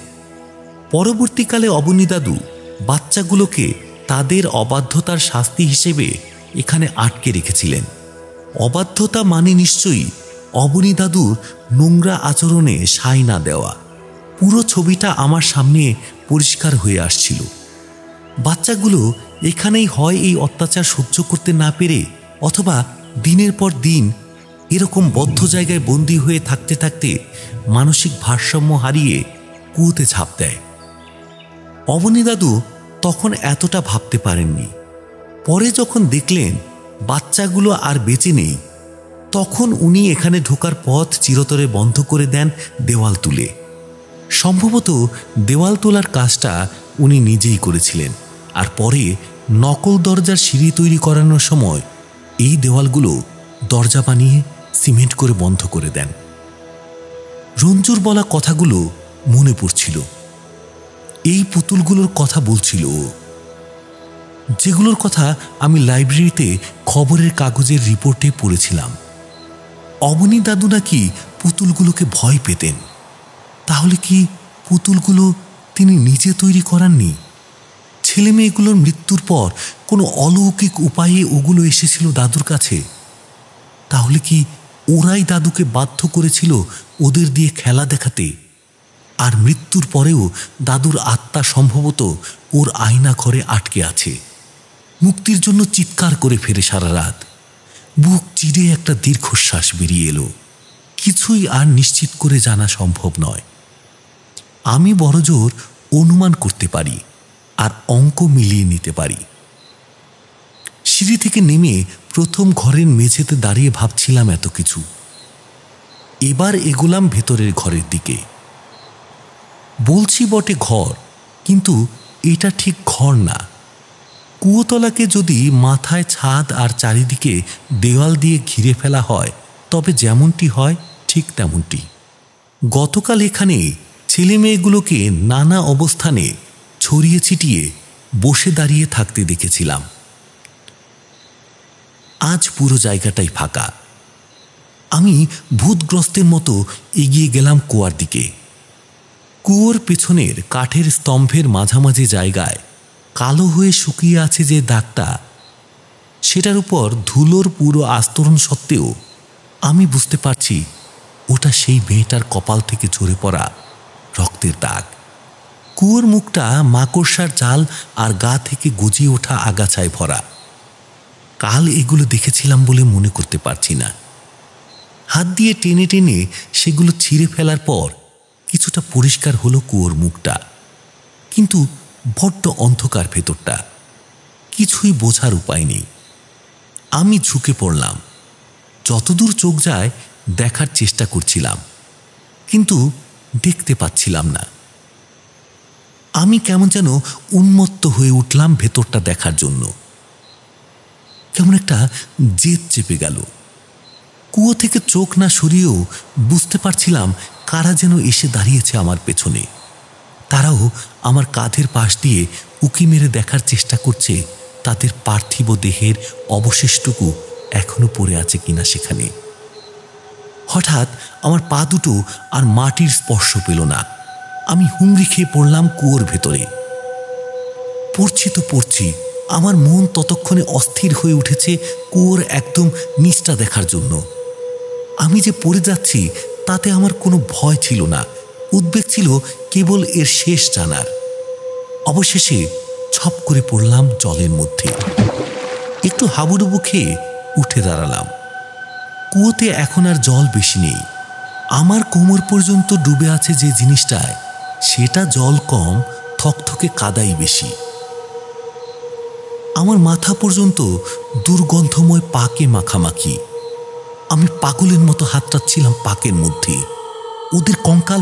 পরবর্তীকালে অবনী দাদু বাচ্চাগুলোকে তাদের অবাধ্যতার শাস্তি হিসেবে এখানে আটকে রেখেছিলেন। অবাধ্যতা মানে নিশ্চয়ই অবনী দাদুর নোংরা আচরণে সায় না দেওয়া। পুরো ছবিটা আমার সামনে পরিষ্কার হয়ে আসছিল। বাচ্চাগুলো এখানেই হয় এই অত্যাচার সহ্য করতে না পেরে, অথবা দিনের পর দিন এরকম বদ্ধ জায়গায় বন্দী হয়ে থাকতে থাকতে মানসিক ভারসাম্য হারিয়ে কুয়োতে ঝাঁপ দেয়। অবনী দাদু তখন এতটা ভাবতে পারেননি। পরে যখন দেখলেন বাচ্চাগুলো আর বেঁচে নেই, তখন উনি এখানে ঢোকার পথ চিরতরে বন্ধ করে দেন দেওয়াল তুলে। সম্ভবত দেওয়াল তোলার কাজটা উনি নিজেই করেছিলেন, আর পরে নকল দরজার সিঁড়ি তৈরি করানোর সময় এই দেওয়ালগুলো দরজা বানিয়ে সিমেন্ট করে বন্ধ করে দেন। রঞ্জুর বলা কথাগুলো মনে পড়ছিল। এই পুতুলগুলোর কথা বলছিল, যেগুলোর কথা আমি লাইব্রেরিতে খবরের কাগজের রিপোর্টে পড়েছিলাম। অবনী দাদু নাকি পুতুলগুলোকে ভয় পেতেন। তাহলে কি পুতুলগুলো তিনি নিজে তৈরি করাননি? ছেলে মেয়েগুলোর মৃত্যুর পর কোনো অলৌকিক উপায়ে ওগুলো এসেছিল দাদুর কাছে। তাহলে কি ওরাই দাদুকে বাধ্য করেছিল ওদের দিয়ে খেলা দেখাতে? আর মৃত্যুর পরেও দাদুর আত্মা সম্ভবত ওর আয়না ঘরে আটকে আছে, মুক্তির জন্য চিৎকার করে ফেরে সারা রাত। বুক চিরে একটা দীর্ঘশ্বাস বেরিয়ে এলো। কিছুই আর নিশ্চিত করে জানা সম্ভব নয়। আমি বড়জোর অনুমান করতে পারি আর অঙ্ক মিলিয়ে নিতে পারি। সিঁড়ি থেকে নেমে প্রথম ঘরের মেঝেতে দাঁড়িয়ে ভাবছিলাম এত কিছু। এবার এগোলাম ভেতরের ঘরের দিকে। বলছি বটে ঘর, কিন্তু এটা ঠিক ঘর না। কুয়োতলাকে যদি মাথায় ছাদ আর চারিদিকে দেওয়াল দিয়ে ঘিরে ফেলা হয়, তবে যেমনটি হয় ঠিক তেমনটি। গতকাল এখানে ছেলে মেয়েগুলোকে নানা অবস্থানে ছড়িয়ে ছিটিয়ে বসে দাঁড়িয়ে থাকতে দেখেছিলাম। আজ পুরো জায়গাটাই ফাঁকা। আমি ভূতগ্রস্তের মতো এগিয়ে গেলাম কুয়ার দিকে। কুয়োর পেছনের কাঠের স্তম্ভের মাঝামাঝি জায়গায় কালো হয়ে শুকিয়ে আছে যে দাগটা, সেটার উপর ধুলোর পুরো আস্তরণ সত্ত্বেও আমি বুঝতে পারছি ওটা সেই মেয়েটার কপাল থেকে ঝরে পড়া রক্তের দাগ। কুয়োর মুখটা মাকড়সার জাল আর গা থেকে গজিয়ে ওঠা আগাছায় ভরা। কাল এগুলো দেখেছিলাম বলে মনে করতে পারছি না। হাত দিয়ে টেনে টেনে সেগুলো ছিঁড়ে ফেলার পর কিছুটা পরিষ্কার হলো কুয়োর মুখটা, কিন্তু বড্ড অন্ধকার ভেতরটা, কিছুই বোঝার উপায় নেই। আমি ঝুঁকে পড়লাম। যতদূর চোখ যায় দেখার চেষ্টা করছিলাম, কিন্তু দেখতে পাচ্ছিলাম না। আমি কেমন যেন উন্মত্ত হয়ে উঠলাম ভেতরটা দেখার জন্য। কেমন একটা জেদ চেপে গেল। কুয়ো থেকে চোখ না সরিয়েও বুঝতে পারছিলাম কারা যেন এসে দাঁড়িয়েছে আমার পেছনে। তারাও আমার কাঁধের পাশ দিয়ে উকি মেরে দেখার চেষ্টা করছে তাদের পার্থিব দেহের অবশেষটুকু এখনো পড়ে আছে কিনা সেখানে। হঠাৎ আমার পা দুটো আর মাটির স্পর্শ পেল না। আমি হুমড়ি খেয়ে পড়লাম কুয়োর ভেতরে। পড়ছি তো পড়ছি, আমার মন ততক্ষণে অস্থির হয়ে উঠেছে কুয়োর একদম নিচটা দেখার জন্য। আমি যে পড়ে যাচ্ছি তাতে আমার কোনো ভয় ছিল না, উদ্বেগ ছিল কেবল এর শেষ জানার। অবশেষে ছপ করে পড়লাম জলের মধ্যে। একটু হাবুডুবু খেয়ে উঠে দাঁড়ালাম। কুয়োতে এখন আর জল বেশি নেই। আমার কোমর পর্যন্ত ডুবে আছে যে জিনিসটায়, সেটা জল কম, থকথকে কাদাই বেশি। আমার মাথা পর্যন্ত দুর্গন্ধময় পাকে মাখামাখি। আমি পাগলের মতো হাতড়াচ্ছিলাম পাকের মধ্যে। ওদের কঙ্কাল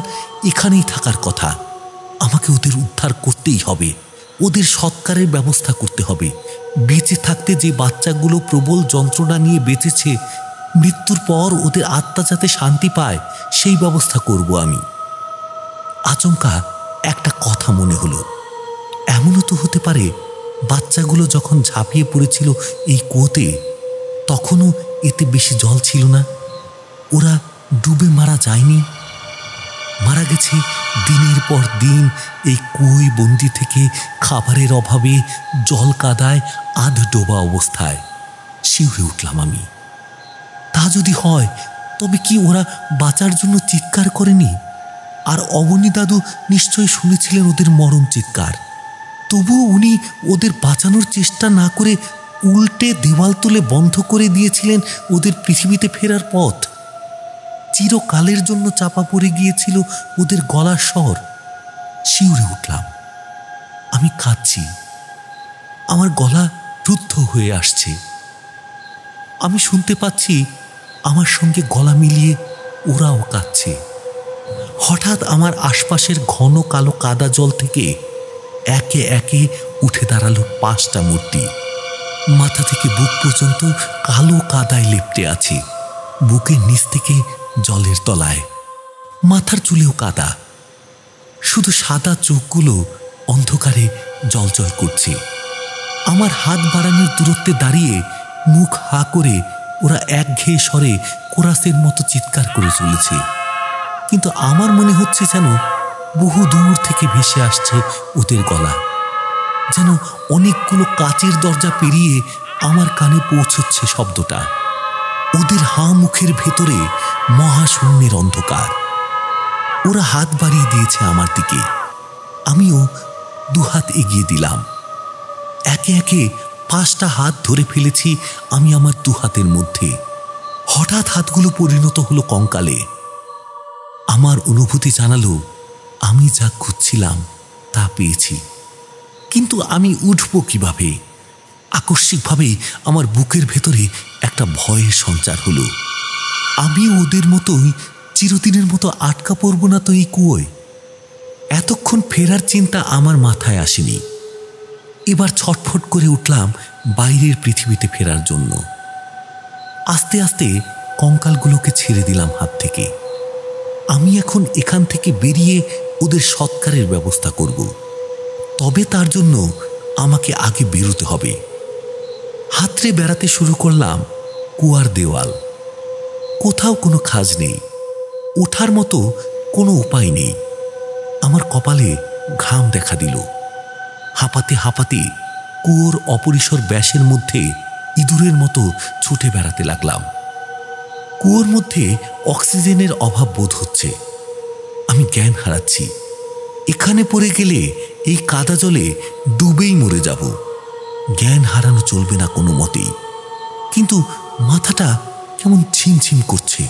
এখানেই থাকার কথা। আমাকে ওদের উদ্ধার করতেই হবে, ওদের সৎকারের ব্যবস্থা করতে হবে। বেঁচে থাকতে যে বাচ্চাগুলো প্রবল যন্ত্রণা নিয়ে বেঁচেছে, মৃত্যুর পর ওদের আত্মা যাতে শান্তি পায় সেই ব্যবস্থা করব আমি। আচমকা একটা কথা মনে হলো, এমনও তো হতে পারে বাচ্চাগুলো যখন ঝাঁপিয়ে পড়েছিল এই কুয়োতে, তখনও এতে বেশি জল ছিল না। ওরা ডুবে মারা যায়নি, মারা গেছে দিনের পর দিন এই কুয়োয় বন্দি থেকে, খাবারের অভাবে, জল কাদায় আধ ডোবা অবস্থায়। শিউরে উঠলাম আমি। তা যদি হয় তবে কি ওরা বাঁচার জন্য চিৎকার করেনি? আর অবনী দাদু নিশ্চয়ই শুনেছিলেন ওদের মরণ চিৎকার। তবুও উনি ওদের বাঁচানোর চেষ্টা না করে উল্টে দেওয়াল তুলে বন্ধ করে দিয়েছিলেন ওদের পৃথিবীতে ফেরার পথ। চিরকালের জন্য চাপা পড়ে গিয়েছিল ওদের গলার স্বর। শিউরে উঠলাম। আমি কাঁদছি, আমার গলা রুদ্ধ হয়ে আসছে। আমি শুনতে পাচ্ছি আমার সঙ্গে গলা মিলিয়ে ওরাও কাঁদছে। হঠাৎ আমার আশপাশের ঘন কালো কাদা জল থেকে একে একে উঠে দাঁড়ালো 5টা মূর্তি। মাথা থেকে বুক পর্যন্ত কালো কাদায় লেপ্টে আছে, বুকের নিচ থেকে জলের তলায়। মাথার চুলেও কাদা, শুধু সাদা চোখগুলো অন্ধকারে জ্বলজ্বল করছে। আমার হাত বাড়ানোর দূরত্বে দাঁড়িয়ে মুখ হা করে ওরা একঘেয়ে স্বরে কোরাসের মতো চিৎকার করে চলেছে। কিন্তু আমার মনে হচ্ছে যেন বহু দূর থেকে ভেসে আসছে ওদের গলা, যেন অনেকগুলো কাচের দরজা পেরিয়ে আমার কানে পৌঁছচ্ছে শব্দটা। ওদের হাঁ মুখের ভেতরে মহাশূন্যের অন্ধকার। ওরা হাত বাড়িয়ে দিয়েছে আমার দিকে, আমিও দুহাত এগিয়ে দিলাম। একে একে 5টা হাত ধরে ফেলেছি আমি আমার দুহাতের মধ্যে। হঠাৎ হাতগুলো পরিণত হলো কঙ্কালে। আমার অনুভূতি জানালো আমি যা খুঁজছিলাম তা পেয়েছি। কিন্তু আমি উঠব কিভাবে? আকস্মিকভাবেই আমার বুকের ভেতরে একটা ভয়ের সঞ্চার হলো। আমি ওদের মতোই চিরদিনের মতো আটকা পড়ব না তো এই কুয়োয়? এতক্ষণ ফেরার চিন্তা আমার মাথায় আসেনি। এবার ছটফট করে উঠলাম বাইরের পৃথিবীতে ফেরার জন্য। আস্তে আস্তে কঙ্কালগুলোকে ছেড়ে দিলাম হাত থেকে। আমি এখন এখান থেকে বেরিয়ে ওদের সৎকারের ব্যবস্থা করব। তবে তার জন্য আমাকে আগে বেরোতে হবে। হাতড়ে বেড়াতে শুরু করলাম কুয়ার দেওয়াল। কোথাও কোনো খাজ নেই, ওঠার মতো কোনো উপায় নেই। আমার কপালে ঘাম দেখা দিল। হাঁপাতে হাঁপাতে কুয়োর অপরিসর ব্যাসের মধ্যে ইঁদুরের মতো ছুটে বেড়াতে লাগলাম। কুয়োর মধ্যে অক্সিজেনের অভাব বোধ হচ্ছে। আমি জ্ঞান হারাচ্ছি। এখানে পড়ে গেলে এই কাদা জলে ডুবেই মরে যাব। জ্ঞান হারানো চলবে না কোনো মতেই। কিন্তু মাথাটা কেমন ছিমছিম করছে,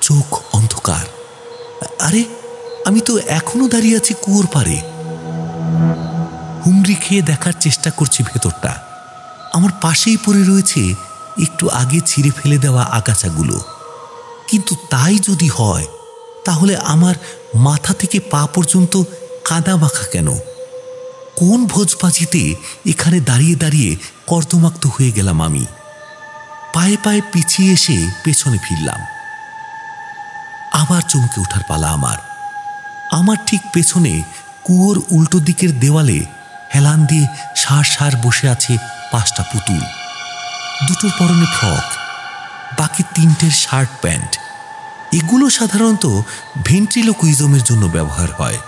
চোখ অন্ধকার। আরে, আমি তো এখনো দাঁড়িয়ে আছি কুয়োর পাড়ে। হুমড়ি খেয়ে দেখার চেষ্টা করছি ভেতরটা। আমার পাশেই পড়ে রয়েছে একটু আগে ছিঁড়ে ফেলে দেওয়া আগাছাগুলো। কিন্তু তাই যদি হয়, তাহলে আমার মাথা থেকে পা পর্যন্ত কাদা মাখা কেন? কোন ভোজবাজিতে এখানে দাঁড়িয়ে দাঁড়িয়ে কর্দমাক্ত হয়ে গেলাম আমি? পায়ে পায়ে পিছিয়ে এসে পেছনে ফিরলাম। আবার চমকে ওঠার পালা আমার। আমার ঠিক পেছনে কুয়োর উল্টো দিকের দেওয়ালে হেলান দিয়ে সার সার বসে আছে 5টা পুতুল। দুটোর পরনে ফ্রক, বাকি 3টের শার্ট প্যান্ট। এগুলো সাধারণত ভেন্ট্রিলোকুইজমের জন্য ব্যবহার হয়।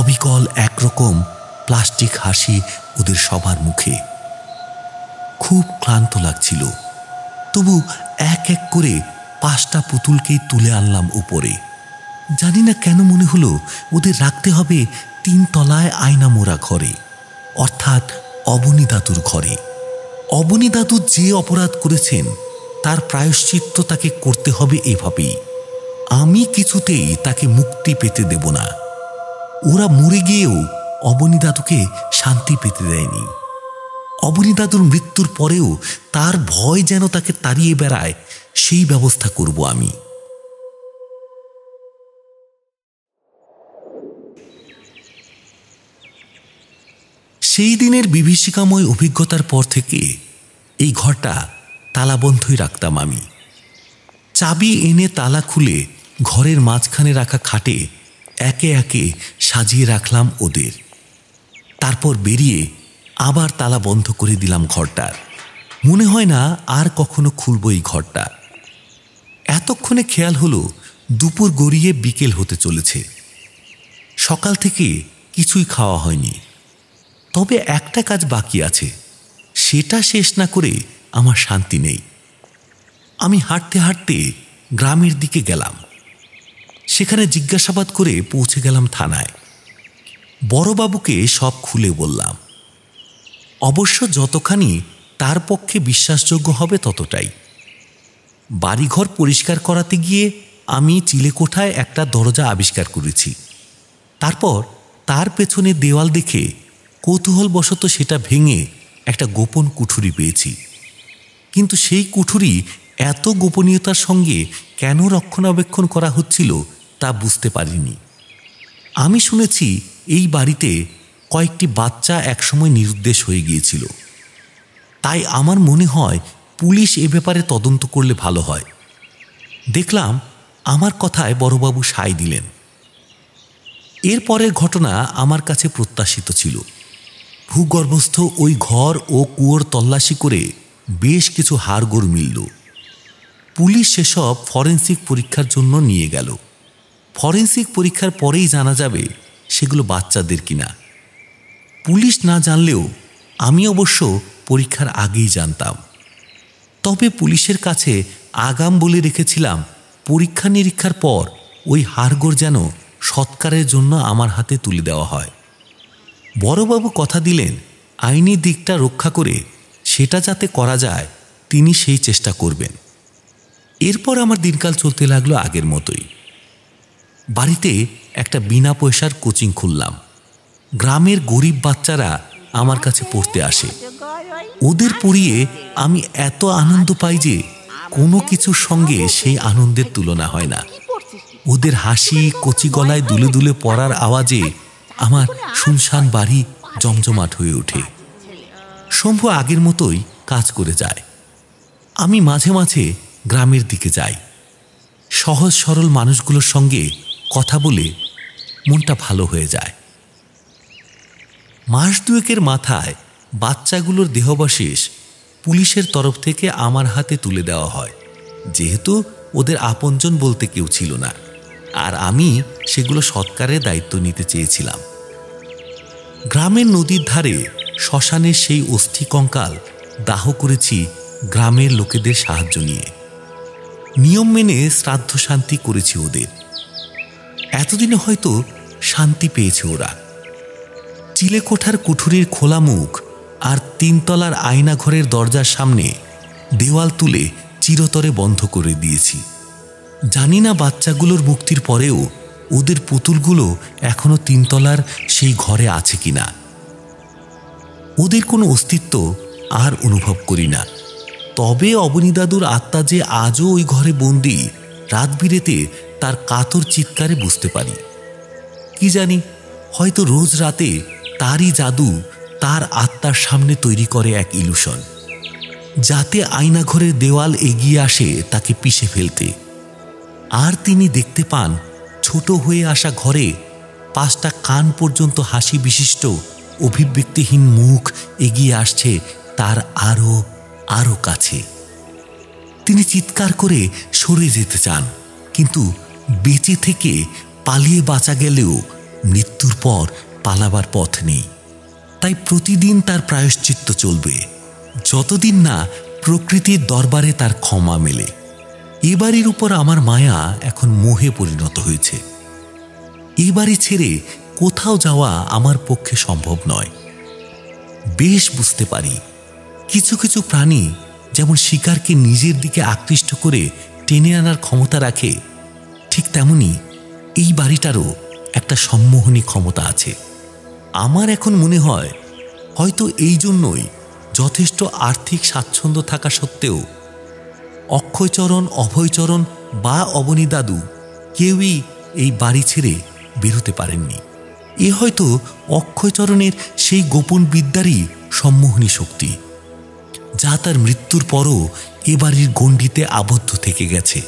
অবিকল একরকম প্লাস্টিক হাসি ওদের সবার মুখে। খুব ক্লান্ত লাগছিল, তবু এক এক করে 5টা পুতুলকেই তুলে আনলাম উপরে। জানি না কেন মনে হলো ওদের রাখতে হবে 3 তলায় আয়না মোড়া ঘরে, অর্থাৎ অবনী দাদুর ঘরে। অবনী দাদু যে অপরাধ করেছেন তার প্রায়শ্চিত্ত তাকে করতে হবে এভাবেই। আমি কিছুতেই তাকে মুক্তি পেতে দেব না। ওরা মরে গিয়েও অবনী দাদুকে শান্তি পেতে দেয়নি। অবনী দাদুর মৃত্যুর পরেও তার ভয় যেন তাকে তাড়িয়ে বেড়ায়, সেই ব্যবস্থা করব আমি। সেই দিনের বিভীষিকাময় অভিজ্ঞতার পর থেকে এই ঘরটা তালাবন্ধই রাখতাম আমি। চাবি এনে তালা খুলে ঘরের মাঝখানে রাখা খাটে একে একে সাজিয়ে রাখলাম ওদের। তারপর বেরিয়ে আবার তালা বন্ধ করে দিলাম ঘরটার। মনে হয় না আর কখনো খুলব এই ঘরটা। এতক্ষণে খেয়াল হলো দুপুর গড়িয়ে বিকেল হতে চলেছে। সকাল থেকে কিছুই খাওয়া হয়নি। তবে একটা কাজ বাকি আছে, সেটা শেষ না করে আমার শান্তি নেই। আমি হাঁটতে হাঁটতে গ্রামের দিকে গেলাম। সেখানে জিজ্ঞাসাবাদ করে পৌঁছে গেলাম থানায়। বড়বাবুকে সব খুলে বললাম। অবশ্য যতখানি তার পক্ষে বিশ্বাসযোগ্য হবে ততটাই। বাড়িঘর পরিষ্কার করাতে গিয়ে আমি চিলেকোঠায় একটা দরজা আবিষ্কার করেছি। তারপর তার পেছনে দেওয়াল দেখে কৌতূহলবশত সেটা ভেঙে একটা গোপন কুঠুরি পেয়েছি। কিন্তু সেই কুঠুরি এত গোপনীয়তার সঙ্গে কেন রক্ষণাবেক্ষণ করা হচ্ছিল তা বুঝতে পারিনি। আমি শুনেছি এই বাড়িতে কয়েকটি বাচ্চা একসময় নিরুদ্দেশ হয়ে গিয়েছিল। তাই আমার মনে হয় পুলিশ এ ব্যাপারে তদন্ত করলে ভালো হয়। দেখলাম আমার কথায় বড়বাবু সায় দিলেন। এরপরের ঘটনা আমার কাছে প্রত্যাশিত ছিল। ভূগর্ভস্থ ওই ঘর ও কুয়োর তল্লাশি করে বেশ কিছু হাড়গোড় মিলল। পুলিশ সেসব ফরেন্সিক পরীক্ষার জন্য নিয়ে গেল। ফরেন্সিক পরীক্ষার পরেই জানা যাবে সেগুলো বাচ্চাদের কিনা। পুলিশ না জানলেও আমি অবশ্য পরীক্ষার আগেই জানতাম। তবে পুলিশের কাছে আগাম বলে রেখেছিলাম পরীক্ষা নিরীক্ষার পর ওই হাড়গোড় যেন সৎকারের জন্য আমার হাতে তুলে দেওয়া হয়। বড়বাবু কথা দিলেন আইনি দিকটা রক্ষা করে সেটা যাতে করা যায় তিনি সেই চেষ্টা করবেন। এরপর আমার দিনকাল চলতে লাগলো আগের মতোই। বাড়িতে একটা বিনা পয়সার কোচিং খুললাম। গ্রামের গরিব বাচ্চারা আমার কাছে পড়তে আসে। ওদের পড়িয়ে আমি এত আনন্দ পাই যে কোনো কিছুর সঙ্গে সেই আনন্দের তুলনা হয় না। ওদের হাসি, কচি গলায় দুলে দুলে পড়ার আওয়াজে আমার শুনশান বাড়ি জমজমাট হয়ে ওঠে। শম্ভু আগের মতোই কাজ করে যায়। আমি মাঝে মাঝে গ্রামের দিকে যাই। সহজ সরল মানুষগুলোর সঙ্গে কথা বলে মনটা ভালো হয়ে যায়। মাস দুয়েকের মাথায় বাচ্চাগুলোর দেহাবশেষ পুলিশের তরফ থেকে আমার হাতে তুলে দেওয়া হয়, যেহেতু ওদের আপনজন বলতে কেউ ছিল না, আর আমি সেগুলো সৎকারের দায়িত্ব নিতে চেয়েছিলাম। গ্রামের নদীর ধারে শ্মশানের সেই অস্থি কঙ্কাল দাহ করেছি গ্রামের লোকেদের সাহায্য নিয়ে। নিয়ম মেনে শ্রাদ্ধ শান্তি করেছি ওদের। এতদিনে হয়তো শান্তি পেয়েছে ওরা। চিলেকোঠার কুঠুরির খোলা মুখ আর 3 তলার আয়না ঘরের দরজার সামনে দেওয়াল তুলে চিরতরে বন্ধ করে দিয়েছি। জানি না বাচ্চাগুলোর মুক্তির পরেও ওদের পুতুলগুলো এখনো 3 তলার সেই ঘরে আছে কিনা। ওদের কোনো অস্তিত্ব আর অনুভব করি না। তবে অবনী দাদুর আত্মা যে আজও ওই ঘরে বন্দি, রাত বিরেতে তার কাতর চিৎকারে বুঝতে পারি। কি জানি, হয়তো রোজ রাতে তারই জাদু তার আত্মার সামনে তৈরি করে এক ইলুশন, যাতে আয়নাঘরের দেওয়াল এগিয়ে আসে তাকে পিষে ফেলতে। আর তিনি দেখতে পান ছোট হয়ে আসা ঘরে 5টা কান পর্যন্ত হাসি বিশিষ্ট অভিব্যক্তিহীন মুখ এগিয়ে আসছে তার আরো আরো কাছে। তিনি চিৎকার করে সরে যেতে চান, কিন্তু বেঁচে থেকে পালিয়ে বাঁচা গেলেও মৃত্যুর পর পালাবার পথ নেই। তাই প্রতিদিন তার প্রায়শ্চিত্ত চলবে, যতদিন না প্রকৃতির দরবারে তার ক্ষমা মেলে। এ বাড়ির উপর আমার মায়া এখন মোহে পরিণত হয়েছে। এ বাড়ি ছেড়ে কোথাও যাওয়া আমার পক্ষে সম্ভব নয়। বেশ বুঝতে পারি কিছু কিছু প্রাণী যেমন শিকারকে নিজের দিকে আকৃষ্ট করে টেনে আনার ক্ষমতা রাখে, ঠিক তেমনি এই বাড়িটারও একটা সম্মোহনী ক্ষমতা আছে। আমার এখন মনে হয় হয়তো এই জন্যই যথেষ্ট আর্থিক স্বাচ্ছন্দ্য থাকা সত্ত্বেও অক্ষয়চরণ, অভয়চরণ বা অবনী দাদু কেউই এই বাড়ি ছেড়ে বেরোতে পারেননি। এ হয়তো অক্ষয়চরণের সেই গোপন বিদ্যারই সম্মোহনী শক্তি, যা তার মৃত্যুর পরও এ বাড়ির গণ্ডিতে আবদ্ধ থেকে গেছে।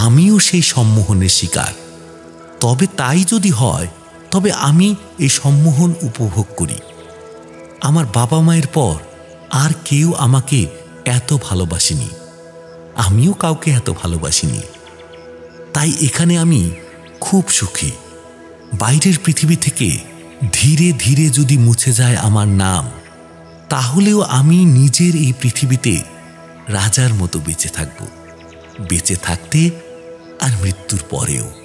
আমিও সেই সম্মোহনের শিকার। তবে তাই যদি হয়, তবে আমি এই সম্মোহন উপভোগ করি। আমার বাবা মায়ের পর আর কেউ আমাকে এত ভালোবাসেনি, আমিও কাউকে এত ভালোবাসিনি। তাই এখানে আমি খুব সুখী। বাইরের পৃথিবী থেকে ধীরে ধীরে যদি মুছে যায় আমার নাম, তাহলেও আমি নিজের এই পৃথিবীতে রাজার মতো বেঁচে থাকব। বেঁচে থাকতে আর মৃত্যুর পরেও।